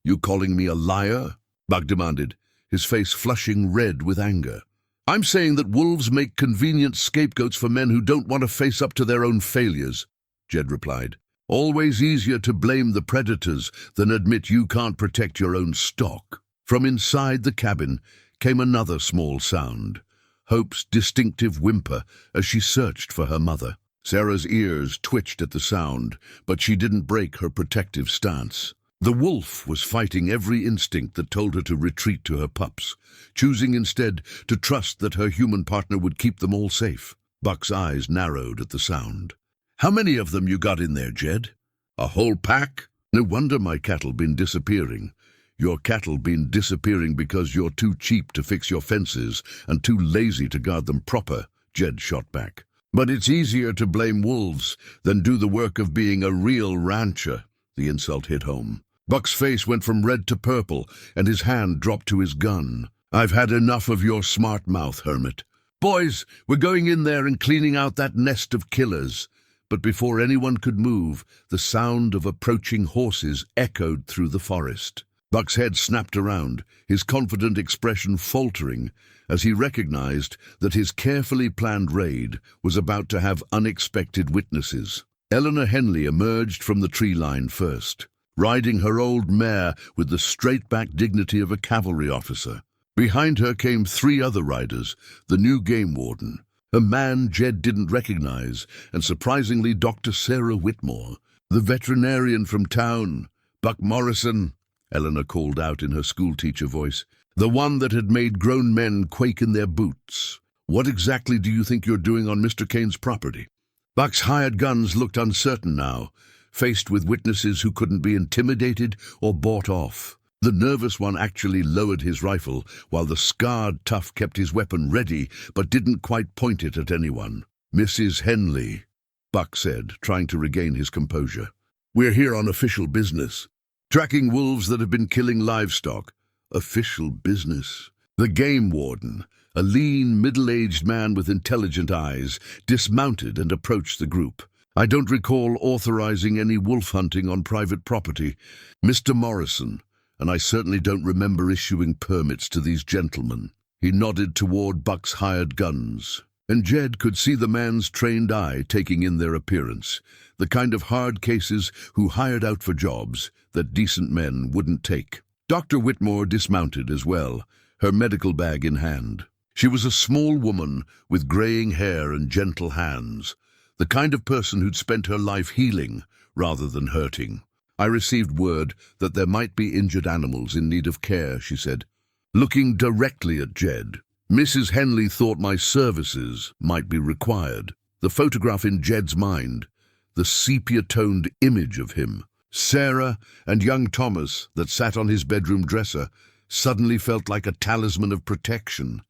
"You calling me a liar?" Buck demanded, his face flushing red with anger. "I'm saying that wolves make convenient scapegoats for men who don't want to face up to their own failures," Jed replied. "Always easier to blame the predators than admit you can't protect your own stock." From inside the cabin came another small sound, Hope's distinctive whimper as she searched for her mother. Sarah's ears twitched at the sound, but she didn't break her protective stance. The wolf was fighting every instinct that told her to retreat to her pups, choosing instead to trust that her human partner would keep them all safe. Buck's eyes narrowed at the sound. "How many of them you got in there, Jed?" "A whole pack? No wonder my cattle been disappearing." "Your cattle been disappearing because you're too cheap to fix your fences and too lazy to guard them proper," Jed shot back. "But it's easier to blame wolves than do the work of being a real rancher." The insult hit home. Buck's face went from red to purple, and his hand dropped to his gun. "I've had enough of your smart mouth, hermit. Boys, we're going in there and cleaning out that nest of killers." But before anyone could move, the sound of approaching horses echoed through the forest. Buck's head snapped around, his confident expression faltering as he recognized that his carefully planned raid was about to have unexpected witnesses. Eleanor Henley emerged from the tree line first, riding her old mare with the straight-back dignity of a cavalry officer. Behind her came 3 other riders, the new game warden, a man Jed didn't recognize, and surprisingly Dr. Sarah Whitmore, the veterinarian from town. "Buck Morrison," Eleanor called out in her schoolteacher voice, "the one that had made grown men quake in their boots. What exactly do you think you're doing on Mr. Cain's property?" Buck's hired guns looked uncertain now, faced with witnesses who couldn't be intimidated or bought off. The nervous one actually lowered his rifle, while the scarred tough kept his weapon ready but didn't quite point it at anyone. "Mrs. Henley," Buck said, trying to regain his composure. "We're here on official business. Tracking wolves that have been killing livestock." "Official business?" The game warden, a lean, middle-aged man with intelligent eyes, dismounted and approached the group. "I don't recall authorizing any wolf hunting on private property, Mr. Morrison, and I certainly don't remember issuing permits to these gentlemen." He nodded toward Buck's hired guns, and Jed could see the man's trained eye taking in their appearance, the kind of hard cases who hired out for jobs that decent men wouldn't take. Dr. Whitmore dismounted as well, her medical bag in hand. She was a small woman with graying hair and gentle hands, the kind of person who'd spent her life healing rather than hurting. "I received word that there might be injured animals in need of care," she said, looking directly at Jed. "Mrs. Henley thought my services might be required." The photograph in Jed's mind, the sepia-toned image of him. Sarah and young Thomas, that sat on his bedroom dresser, suddenly felt like a talisman of protection.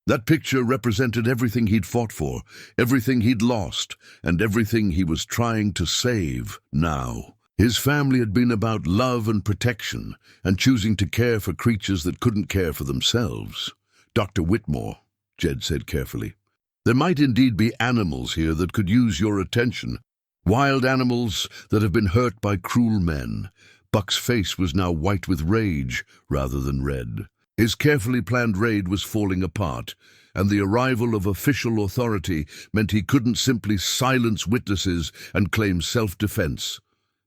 That picture represented everything he'd fought for, everything he'd lost, and everything he was trying to save now. His family had been about love and protection, and choosing to care for creatures that couldn't care for themselves. "Dr. Whitmore," Jed said carefully, "there might indeed be animals here that could use your attention. Wild animals that have been hurt by cruel men." Buck's face was now white with rage rather than red. His carefully planned raid was falling apart, and the arrival of official authority meant he couldn't simply silence witnesses and claim self-defense.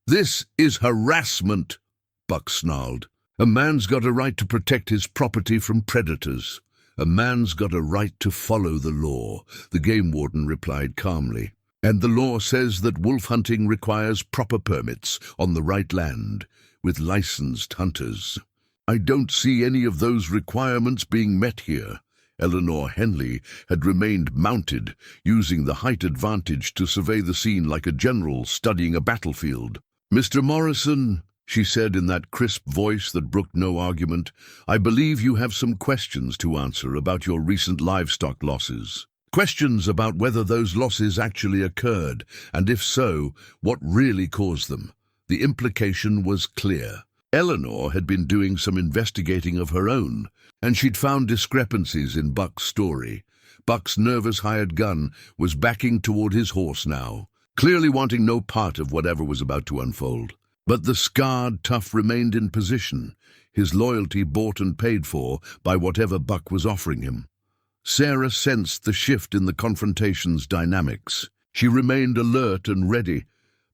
"This is harassment," Buck snarled. "A man's got a right to protect his property from predators. A man's got a right to follow the law," the game warden replied calmly. "And the law says that wolf hunting requires proper permits on the right land, with licensed hunters. I don't see any of those requirements being met here." Eleanor Henley had remained mounted, using the height advantage to survey the scene like a general studying a battlefield. "Mr. Morrison," she said in that crisp voice that brooked no argument, "I believe you have some questions to answer about your recent livestock losses. Questions about whether those losses actually occurred, and if so, what really caused them." The implication was clear. Eleanor had been doing some investigating of her own, and she'd found discrepancies in Buck's story. Buck's nervous hired gun was backing toward his horse now, clearly wanting no part of whatever was about to unfold. But the scarred tough remained in position, his loyalty bought and paid for by whatever Buck was offering him. Sarah sensed the shift in the confrontation's dynamics. She remained alert and ready,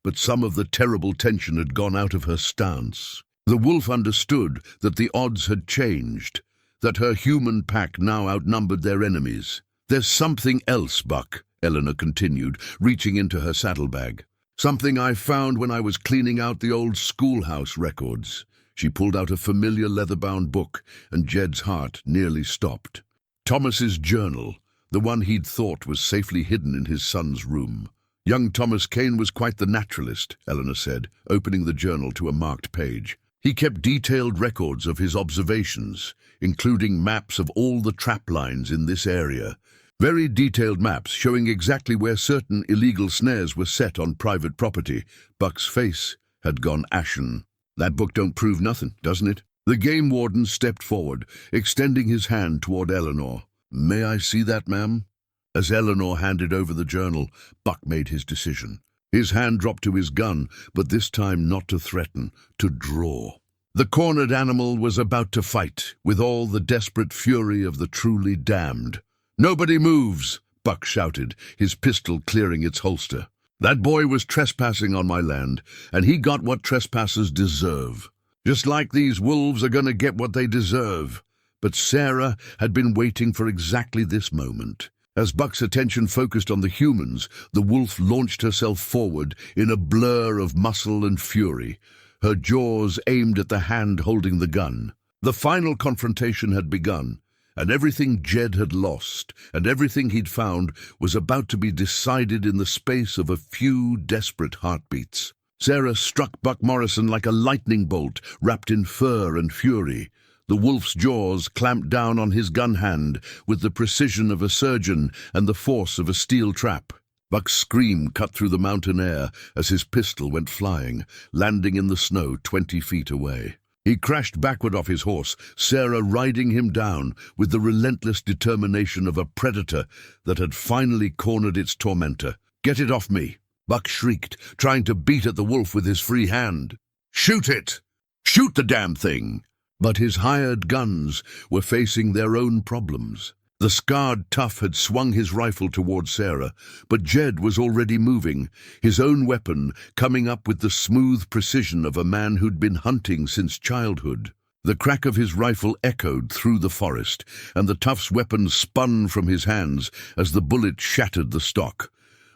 but some of the terrible tension had gone out of her stance. The wolf understood that the odds had changed, that her human pack now outnumbered their enemies. "There's something else, Buck," Eleanor continued, reaching into her saddlebag. "Something I found when I was cleaning out the old schoolhouse records." She pulled out a familiar leather-bound book, and Jed's heart nearly stopped. Thomas's journal, the one he'd thought was safely hidden in his son's room. Young Thomas Cain was quite the naturalist, Eleanor said, opening the journal to a marked page. He kept detailed records of his observations, including maps of all the trap lines in this area. Very detailed maps showing exactly where certain illegal snares were set on private property. Buck's face had gone ashen. "That book don't prove nothing, doesn't it?" The game warden stepped forward, extending his hand toward Eleanor. "May I see that, ma'am?" As Eleanor handed over the journal, Buck made his decision. His hand dropped to his gun, but this time not to threaten, to draw. The cornered animal was about to fight, with all the desperate fury of the truly damned. "Nobody moves!" Buck shouted, his pistol clearing its holster. "That boy was trespassing on my land, and he got what trespassers deserve. Just like these wolves are going to get what they deserve." But Sarah had been waiting for exactly this moment. As Buck's attention focused on the humans, the wolf launched herself forward in a blur of muscle and fury, her jaws aimed at the hand holding the gun. The final confrontation had begun, and everything Jed had lost, and everything he'd found, was about to be decided in the space of a few desperate heartbeats. Sarah struck Buck Morrison like a lightning bolt, wrapped in fur and fury. The wolf's jaws clamped down on his gun hand with the precision of a surgeon and the force of a steel trap. Buck's scream cut through the mountain air as his pistol went flying, landing in the snow 20 feet away. He crashed backward off his horse, Sarah riding him down with the relentless determination of a predator that had finally cornered its tormentor. "Get it off me!" Buck shrieked, trying to beat at the wolf with his free hand. "Shoot it! Shoot the damn thing!" But his hired guns were facing their own problems. The scarred tough had swung his rifle toward Sarah, but Jed was already moving, his own weapon coming up with the smooth precision of a man who'd been hunting since childhood. The crack of his rifle echoed through the forest, and the tough's weapon spun from his hands as the bullet shattered the stock.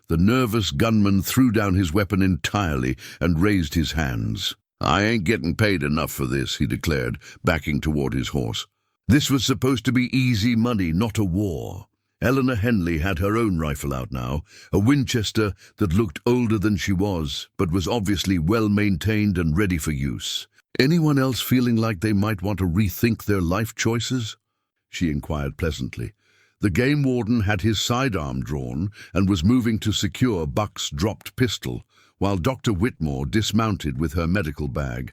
The nervous gunman threw down his weapon entirely and raised his hands. "I ain't getting paid enough for this," he declared, backing toward his horse. This was supposed to be easy money, not a war. Eleanor Henley had her own rifle out now, a Winchester that looked older than she was, but was obviously well maintained and ready for use. "Anyone else feeling like they might want to rethink their life choices?" she inquired pleasantly. The game warden had his sidearm drawn and was moving to secure Buck's dropped pistol, while Dr. Whitmore dismounted with her medical bag.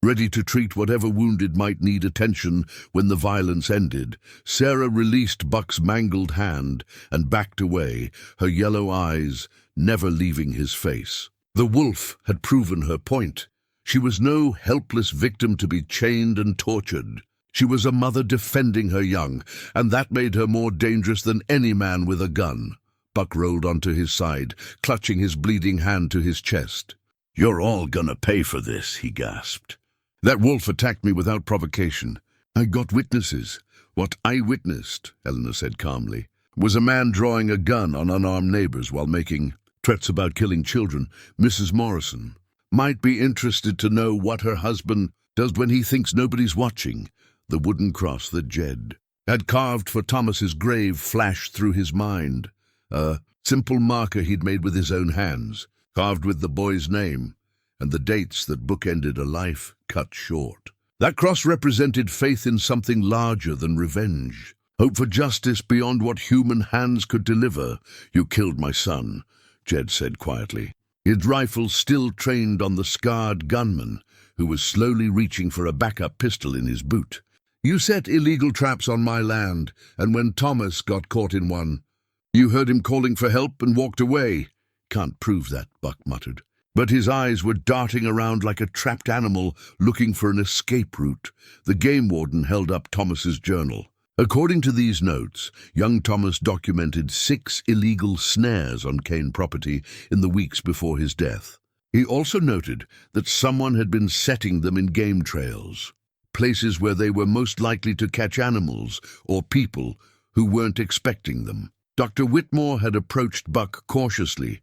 Ready to treat whatever wounded might need attention when the violence ended, Sarah released Buck's mangled hand and backed away, her yellow eyes never leaving his face. The wolf had proven her point. She was no helpless victim to be chained and tortured. She was a mother defending her young, and that made her more dangerous than any man with a gun. Buck rolled onto his side, clutching his bleeding hand to his chest. "You're all gonna pay for this," he gasped. "That wolf attacked me without provocation. I got witnesses. What I witnessed," Eleanor said calmly, "was a man drawing a gun on unarmed neighbors while making threats about killing children. Mrs. Morrison might be interested to know what her husband does when he thinks nobody's watching." The wooden cross that Jed had carved for Thomas's grave flashed through his mind. A simple marker he'd made with his own hands, carved with the boy's name, and the dates that bookended a life cut short. That cross represented faith in something larger than revenge, hope for justice beyond what human hands could deliver. "You killed my son," Jed said quietly, his rifle still trained on the scarred gunman, who was slowly reaching for a backup pistol in his boot. "You set illegal traps on my land, and when Thomas got caught in one, you heard him calling for help and walked away." "Can't prove that," Buck muttered. But his eyes were darting around like a trapped animal looking for an escape route. The game warden held up Thomas's journal. According to these notes, young Thomas documented 6 illegal snares on Cain property in the weeks before his death. He also noted that someone had been setting them in game trails, places where they were most likely to catch animals or people who weren't expecting them. Dr. Whitmore had approached Buck cautiously,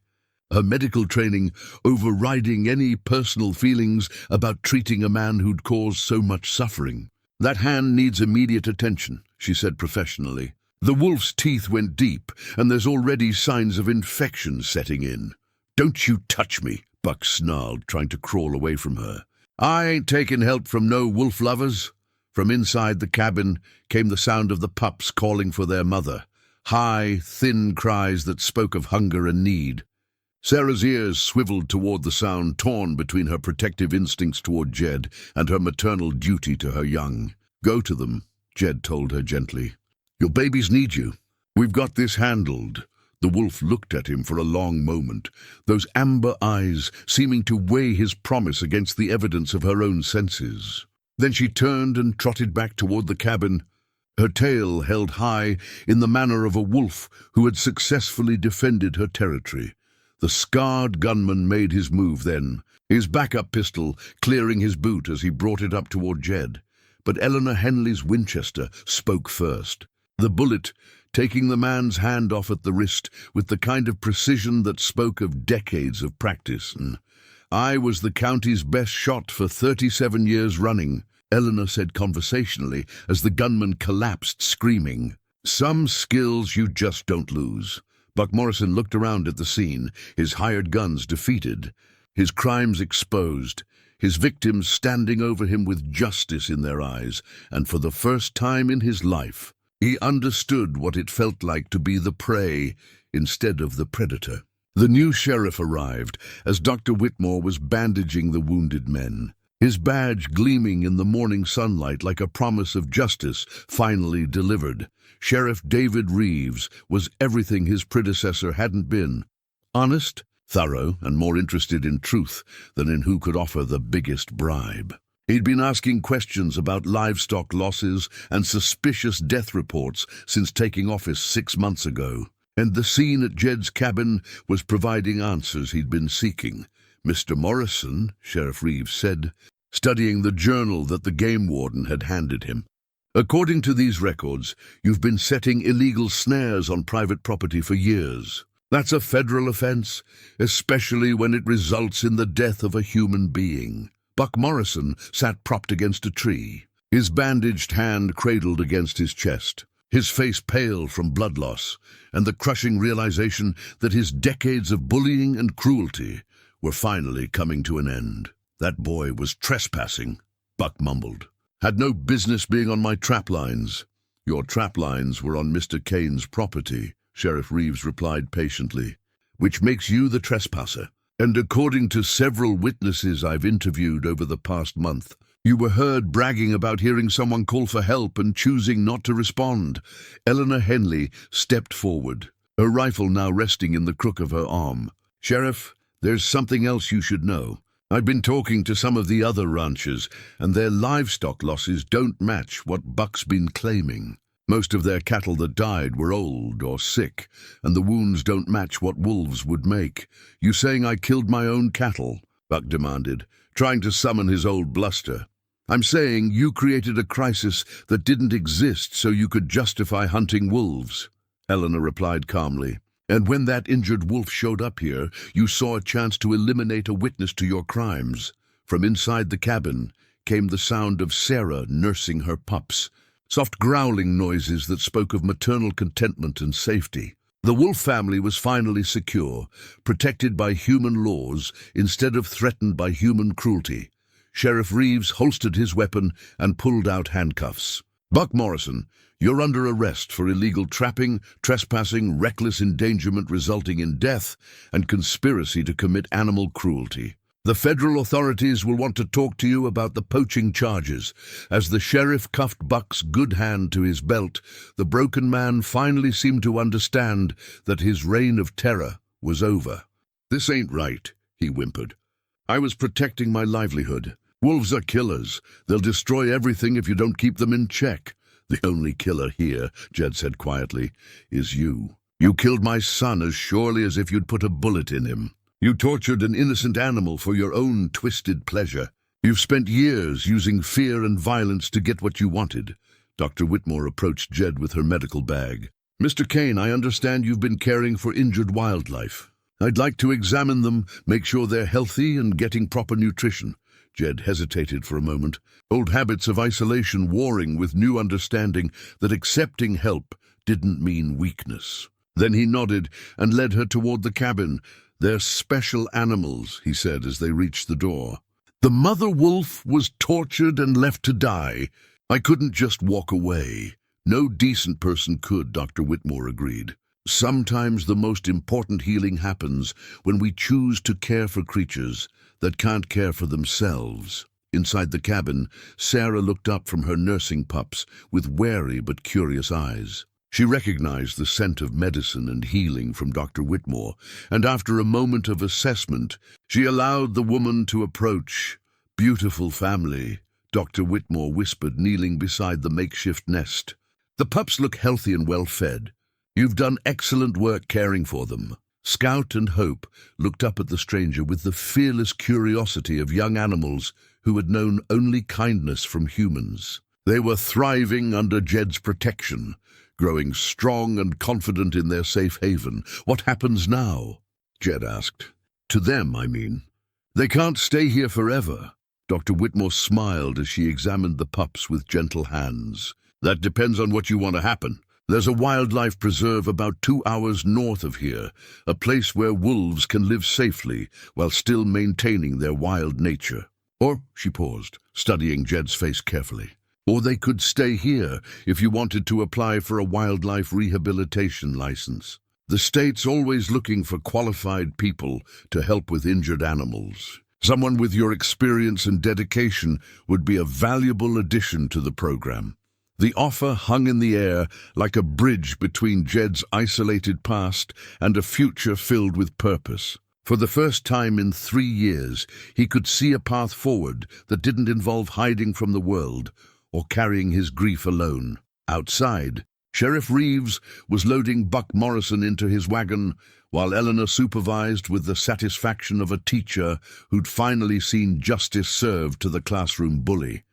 her medical training overriding any personal feelings about treating a man who'd caused so much suffering. "That hand needs immediate attention," she said professionally. "The wolf's teeth went deep, and there's already signs of infection setting in." "Don't you touch me," Buck snarled, trying to crawl away from her. "I ain't taking help from no wolf lovers." From inside the cabin came the sound of the pups calling for their mother, high, thin cries that spoke of hunger and need. Sarah's ears swiveled toward the sound, torn between her protective instincts toward Jed and her maternal duty to her young. "Go to them," Jed told her gently. "Your babies need you. We've got this handled." The wolf looked at him for a long moment, those amber eyes seeming to weigh his promise against the evidence of her own senses. Then she turned and trotted back toward the cabin, her tail held high in the manner of a wolf who had successfully defended her territory. The scarred gunman made his move then, his backup pistol clearing his boot as he brought it up toward Jed. But Eleanor Henley's Winchester spoke first, the bullet taking the man's hand off at the wrist with the kind of precision that spoke of decades of practice. "I was the county's best shot for 37 years running," Eleanor said conversationally as the gunman collapsed screaming. "Some skills you just don't lose." Buck Morrison looked around at the scene, his hired guns defeated, his crimes exposed, his victims standing over him with justice in their eyes, and for the first time in his life, he understood what it felt like to be the prey instead of the predator. The new sheriff arrived as Dr. Whitmore was bandaging the wounded men, his badge gleaming in the morning sunlight like a promise of justice finally delivered. Sheriff David Reeves was everything his predecessor hadn't been: honest, thorough, and more interested in truth than in who could offer the biggest bribe. He'd been asking questions about livestock losses and suspicious death reports since taking office 6 months ago, and the scene at Jed's cabin was providing answers he'd been seeking. "Mr. Morrison," Sheriff Reeves said, studying the journal that the game warden had handed him, "according to these records, you've been setting illegal snares on private property for years. That's a federal offense, especially when it results in the death of a human being." Buck Morrison sat propped against a tree, his bandaged hand cradled against his chest. his face pale from blood loss, and the crushing realization that his decades of bullying and cruelty were finally coming to an end. "That boy was trespassing," Buck mumbled. "Had no business being on my trap lines." "Your trap lines were on Mr. Cain's property," Sheriff Reeves replied patiently, "which makes you the trespasser. And according to several witnesses I've interviewed over the past month, you were heard bragging about hearing someone call for help and choosing not to respond." Eleanor Henley stepped forward, her rifle now resting in the crook of her arm. "Sheriff, there's something else you should know. I've been talking to some of the other ranchers, and their livestock losses don't match what Buck's been claiming. Most of their cattle that died were old or sick, and the wounds don't match what wolves would make. "You saying I killed my own cattle?" Buck demanded, trying to summon his old bluster. "I'm saying you created a crisis that didn't exist so you could justify hunting wolves," Eleanor replied calmly. "And when that injured wolf showed up here, you saw a chance to eliminate a witness to your crimes." From inside the cabin came the sound of Sarah nursing her pups, soft growling noises that spoke of maternal contentment and safety. The wolf family was finally secure, protected by human laws instead of threatened by human cruelty. Sheriff Reeves holstered his weapon and pulled out handcuffs. "Buck Morrison, you're under arrest for illegal trapping, trespassing, reckless endangerment resulting in death, and conspiracy to commit animal cruelty. The federal authorities will want to talk to you about the poaching charges." As the sheriff cuffed Buck's good hand to his belt, the broken man finally seemed to understand that his reign of terror was over. "This ain't right," he whimpered. "I was protecting my livelihood. Wolves are killers. They'll destroy everything if you don't keep them in check." "The only killer here," Jed said quietly, "is you. You killed my son as surely as if you'd put a bullet in him. You tortured an innocent animal for your own twisted pleasure. You've spent years using fear and violence to get what you wanted." Dr. Whitmore approached Jed with her medical bag. "Mr. Cain, I understand you've been caring for injured wildlife. I'd like to examine them, make sure they're healthy and getting proper nutrition." Jed hesitated for a moment, old habits of isolation warring with new understanding that accepting help didn't mean weakness. Then he nodded and led her toward the cabin. "They're special animals," he said as they reached the door. "The mother wolf was tortured and left to die. I couldn't just walk away." "No decent person could," Dr. Whitmore agreed. "Sometimes the most important healing happens when we choose to care for creatures that can't care for themselves." Inside the cabin, Sarah looked up from her nursing pups with wary but curious eyes. She recognized the scent of medicine and healing from Dr. Whitmore, and after a moment of assessment, she allowed the woman to approach. "Beautiful family," Dr. Whitmore whispered, kneeling beside the makeshift nest. "The pups look healthy and well-fed. You've done excellent work caring for them." Scout and Hope looked up at the stranger with the fearless curiosity of young animals who had known only kindness from humans. They were thriving under Jed's protection, growing strong and confident in their safe haven. "What happens now?" Jed asked. "To them, I mean. They can't stay here forever." Dr. Whitmore smiled as she examined the pups with gentle hands. "That depends on what you want to happen. There's a wildlife preserve about 2 hours north of here, a place where wolves can live safely while still maintaining their wild nature." Or, she paused, studying Jed's face carefully. "Or they could stay here if you wanted to apply for a wildlife rehabilitation license. The state's always looking for qualified people to help with injured animals. Someone with your experience and dedication would be a valuable addition to the program." The offer hung in the air like a bridge between Jed's isolated past and a future filled with purpose. For the first time in 3 years, he could see a path forward that didn't involve hiding from the world or carrying his grief alone. Outside, Sheriff Reeves was loading Buck Morrison into his wagon, while Eleanor supervised with the satisfaction of a teacher who'd finally seen justice served to the classroom bully.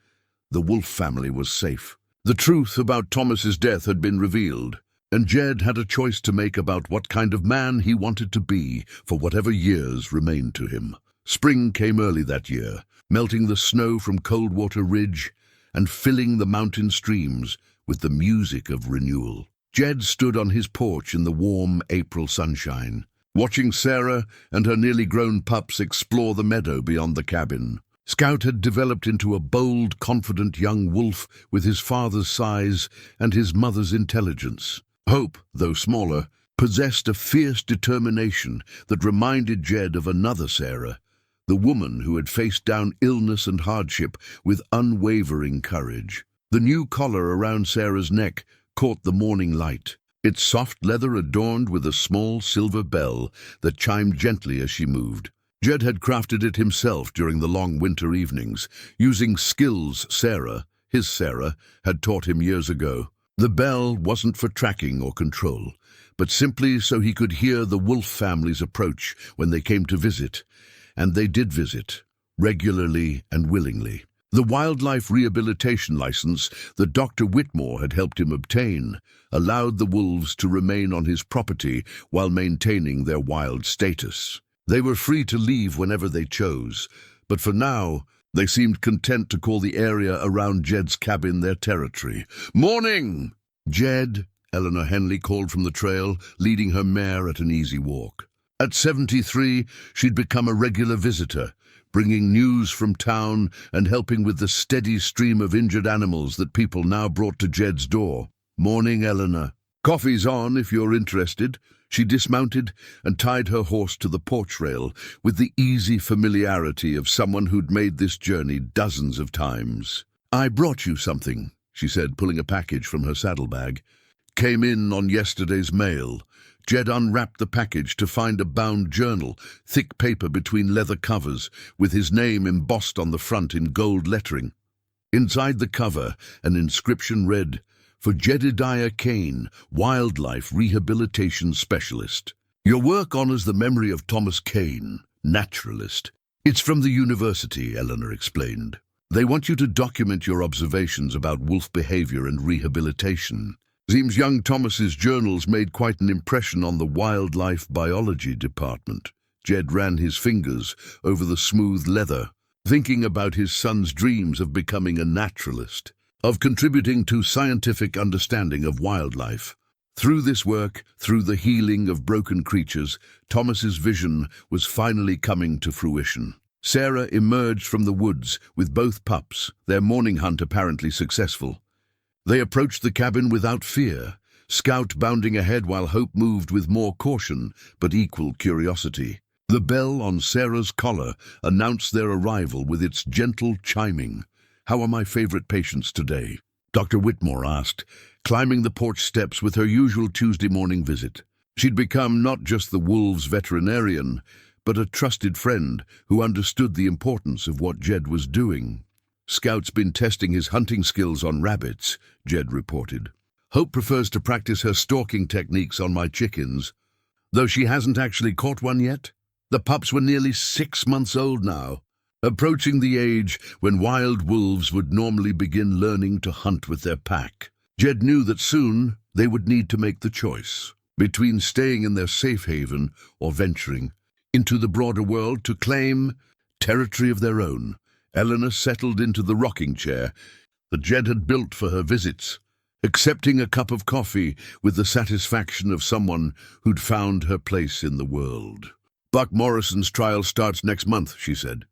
The Wolf family was safe. The truth about Thomas's death had been revealed, and Jed had a choice to make about what kind of man he wanted to be for whatever years remained to him. Spring came early that year, melting the snow from Coldwater Ridge and filling the mountain streams with the music of renewal. Jed stood on his porch in the warm April sunshine, watching Sarah and her nearly grown pups explore the meadow beyond the cabin. Scout had developed into a bold, confident young wolf with his father's size and his mother's intelligence. Hope, though smaller, possessed a fierce determination that reminded Jed of another Sarah, the woman who had faced down illness and hardship with unwavering courage. The new collar around Sarah's neck caught the morning light, its soft leather adorned with a small silver bell that chimed gently as she moved. Jed had crafted it himself during the long winter evenings, using skills Sarah, his Sarah, had taught him years ago. The bell wasn't for tracking or control, but simply so he could hear the wolf family's approach when they came to visit. And they did visit, regularly and willingly. The wildlife rehabilitation license that Dr. Whitmore had helped him obtain allowed the wolves to remain on his property while maintaining their wild status. They were free to leave whenever they chose, but for now, they seemed content to call the area around Jed's cabin their territory. "Morning, Jed," Eleanor Henley called from the trail, leading her mare at an easy walk. At 73, she'd become a regular visitor, bringing news from town and helping with the steady stream of injured animals that people now brought to Jed's door. "Morning, Eleanor. Coffee's on if you're interested." She dismounted and tied her horse to the porch rail with the easy familiarity of someone who'd made this journey dozens of times. "I brought you something," she said, pulling a package from her saddlebag. "Came in on yesterday's mail." Jed unwrapped the package to find a bound journal, thick paper between leather covers, with his name embossed on the front in gold lettering. Inside the cover, an inscription read, "For Jedediah Cain, Wildlife Rehabilitation Specialist. Your work honors the memory of Thomas Cain, naturalist." "It's from the university," Eleanor explained. "They want you to document your observations about wolf behavior and rehabilitation." Seems young Thomas's journals made quite an impression on the wildlife biology department. Jed ran his fingers over the smooth leather, thinking about his son's dreams of becoming a naturalist, of contributing to scientific understanding of wildlife. Through this work, through the healing of broken creatures, Thomas's vision was finally coming to fruition. Sarah emerged from the woods with both pups, their morning hunt apparently successful. They approached the cabin without fear, Scout bounding ahead while Hope moved with more caution but equal curiosity. The bell on Sarah's collar announced their arrival with its gentle chiming. "How are my favorite patients today?" Dr. Whitmore asked, climbing the porch steps with her usual Tuesday morning visit. She'd become not just the wolves' veterinarian, but a trusted friend who understood the importance of what Jed was doing. "Scout's been testing his hunting skills on rabbits," Jed reported. "Hope prefers to practice her stalking techniques on my chickens, though she hasn't actually caught one yet." The pups were nearly 6 months old now, approaching the age when wild wolves would normally begin learning to hunt with their pack. Jed knew that soon they would need to make the choice between staying in their safe haven or venturing into the broader world to claim territory of their own. Eleanor settled into the rocking chair that Jed had built for her visits, accepting a cup of coffee with the satisfaction of someone who'd found her place in the world. "Buck Morrison's trial starts next month," she said.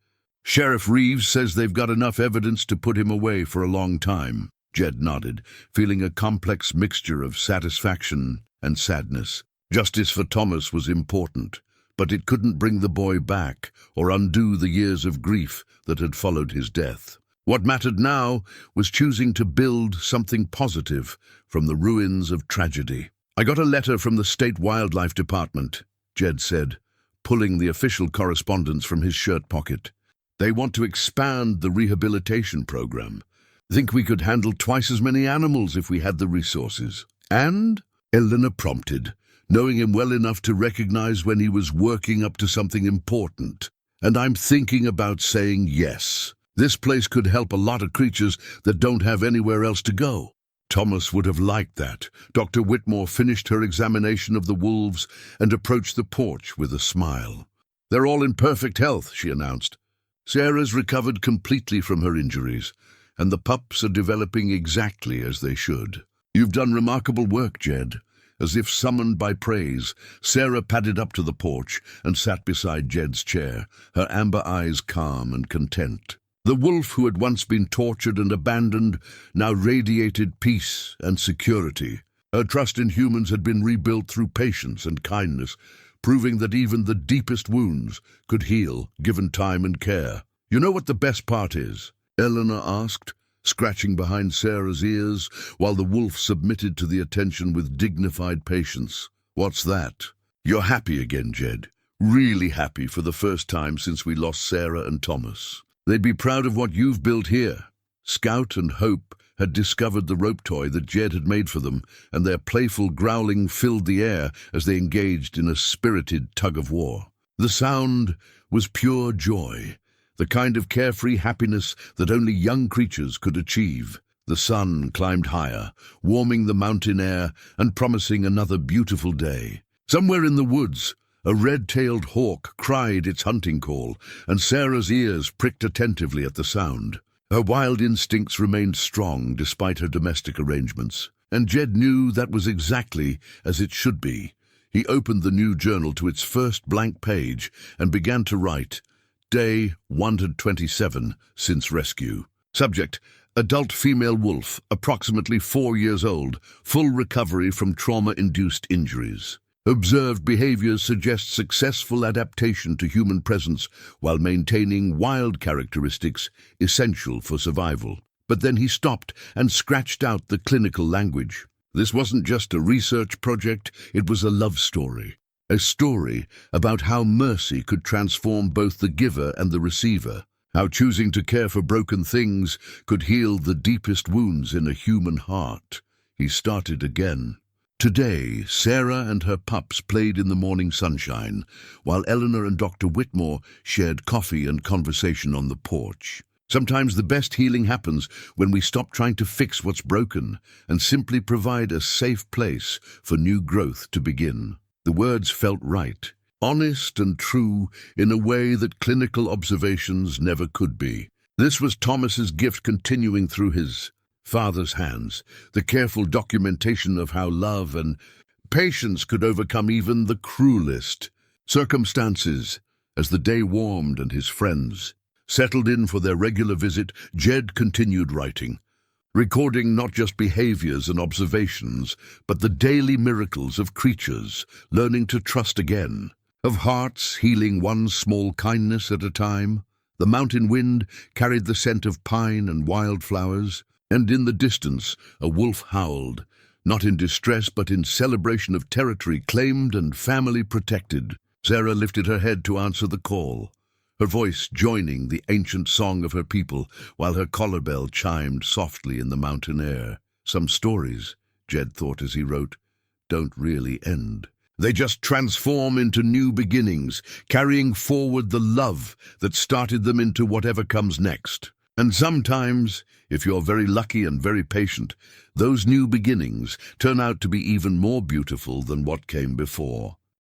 "Sheriff Reeves says they've got enough evidence to put him away for a long time." Jed nodded, feeling a complex mixture of satisfaction and sadness. Justice for Thomas was important, but it couldn't bring the boy back or undo the years of grief that had followed his death. What mattered now was choosing to build something positive from the ruins of tragedy. "I got a letter from the State Wildlife Department," Jed said, pulling the official correspondence from his shirt pocket. "They want to expand the rehabilitation program. Think we could handle twice as many animals if we had the resources." "And?" Eleanor prompted, knowing him well enough to recognize when he was working up to something important. "And I'm thinking about saying yes. This place could help a lot of creatures that don't have anywhere else to go." Thomas would have liked that. Dr. Whitmore finished her examination of the wolves and approached the porch with a smile. "They're all in perfect health," she announced. "Sarah's recovered completely from her injuries, and the pups are developing exactly as they should. You've done remarkable work, Jed. As if summoned by praise, Sarah padded up to the porch and sat beside Jed's chair, her amber eyes calm and content. The wolf who had once been tortured and abandoned now radiated peace and security. Her trust in humans had been rebuilt through patience and kindness, proving that even the deepest wounds could heal, given time and care. "You know what the best part is?" Eleanor asked, scratching behind Sarah's ears, while the wolf submitted to the attention with dignified patience. "What's that?" "You're happy again, Jed. Really happy for the first time since we lost Sarah and Thomas. They'd be proud of what you've built here." Scout and Hope had discovered the rope toy that Jed had made for them, and their playful growling filled the air as they engaged in a spirited tug-of-war. The sound was pure joy, the kind of carefree happiness that only young creatures could achieve. The sun climbed higher, warming the mountain air and promising another beautiful day. Somewhere in the woods, a red-tailed hawk cried its hunting call, and Sarah's ears pricked attentively at the sound. Her wild instincts remained strong despite her domestic arrangements, and Jed knew that was exactly as it should be. He opened the new journal to its first blank page and began to write, Day 127 since rescue. Subject, adult female wolf, approximately 4 years old, full recovery from trauma-induced injuries. Observed behaviors suggest successful adaptation to human presence while maintaining wild characteristics essential for survival. But then he stopped and scratched out the clinical language. This wasn't just a research project, it was a love story. A story about how mercy could transform both the giver and the receiver, how choosing to care for broken things could heal the deepest wounds in a human heart. He started again. Today, Sarah and her pups played in the morning sunshine, while Eleanor and Dr. Whitmore shared coffee and conversation on the porch. Sometimes the best healing happens when we stop trying to fix what's broken and simply provide a safe place for new growth to begin. The words felt right, honest and true in a way that clinical observations never could be. This was Thomas's gift continuing through his father's hands, the careful documentation of how love and patience could overcome even the cruelest circumstances. As the day warmed and his friends settled in for their regular visit, Jed continued writing, recording not just behaviors and observations, but the daily miracles of creatures learning to trust again, of hearts healing one small kindness at a time. The mountain wind carried the scent of pine and wildflowers, and in the distance a wolf howled, not in distress but in celebration of territory claimed and family protected. Sarah lifted her head to answer the call, her voice joining the ancient song of her people, while her collar bell chimed softly in the mountain air. Some stories, Jed thought as he wrote, don't really end. They just transform into new beginnings, carrying forward the love that started them into whatever comes next. And sometimes, if you're very lucky and very patient, those new beginnings turn out to be even more beautiful than what came before.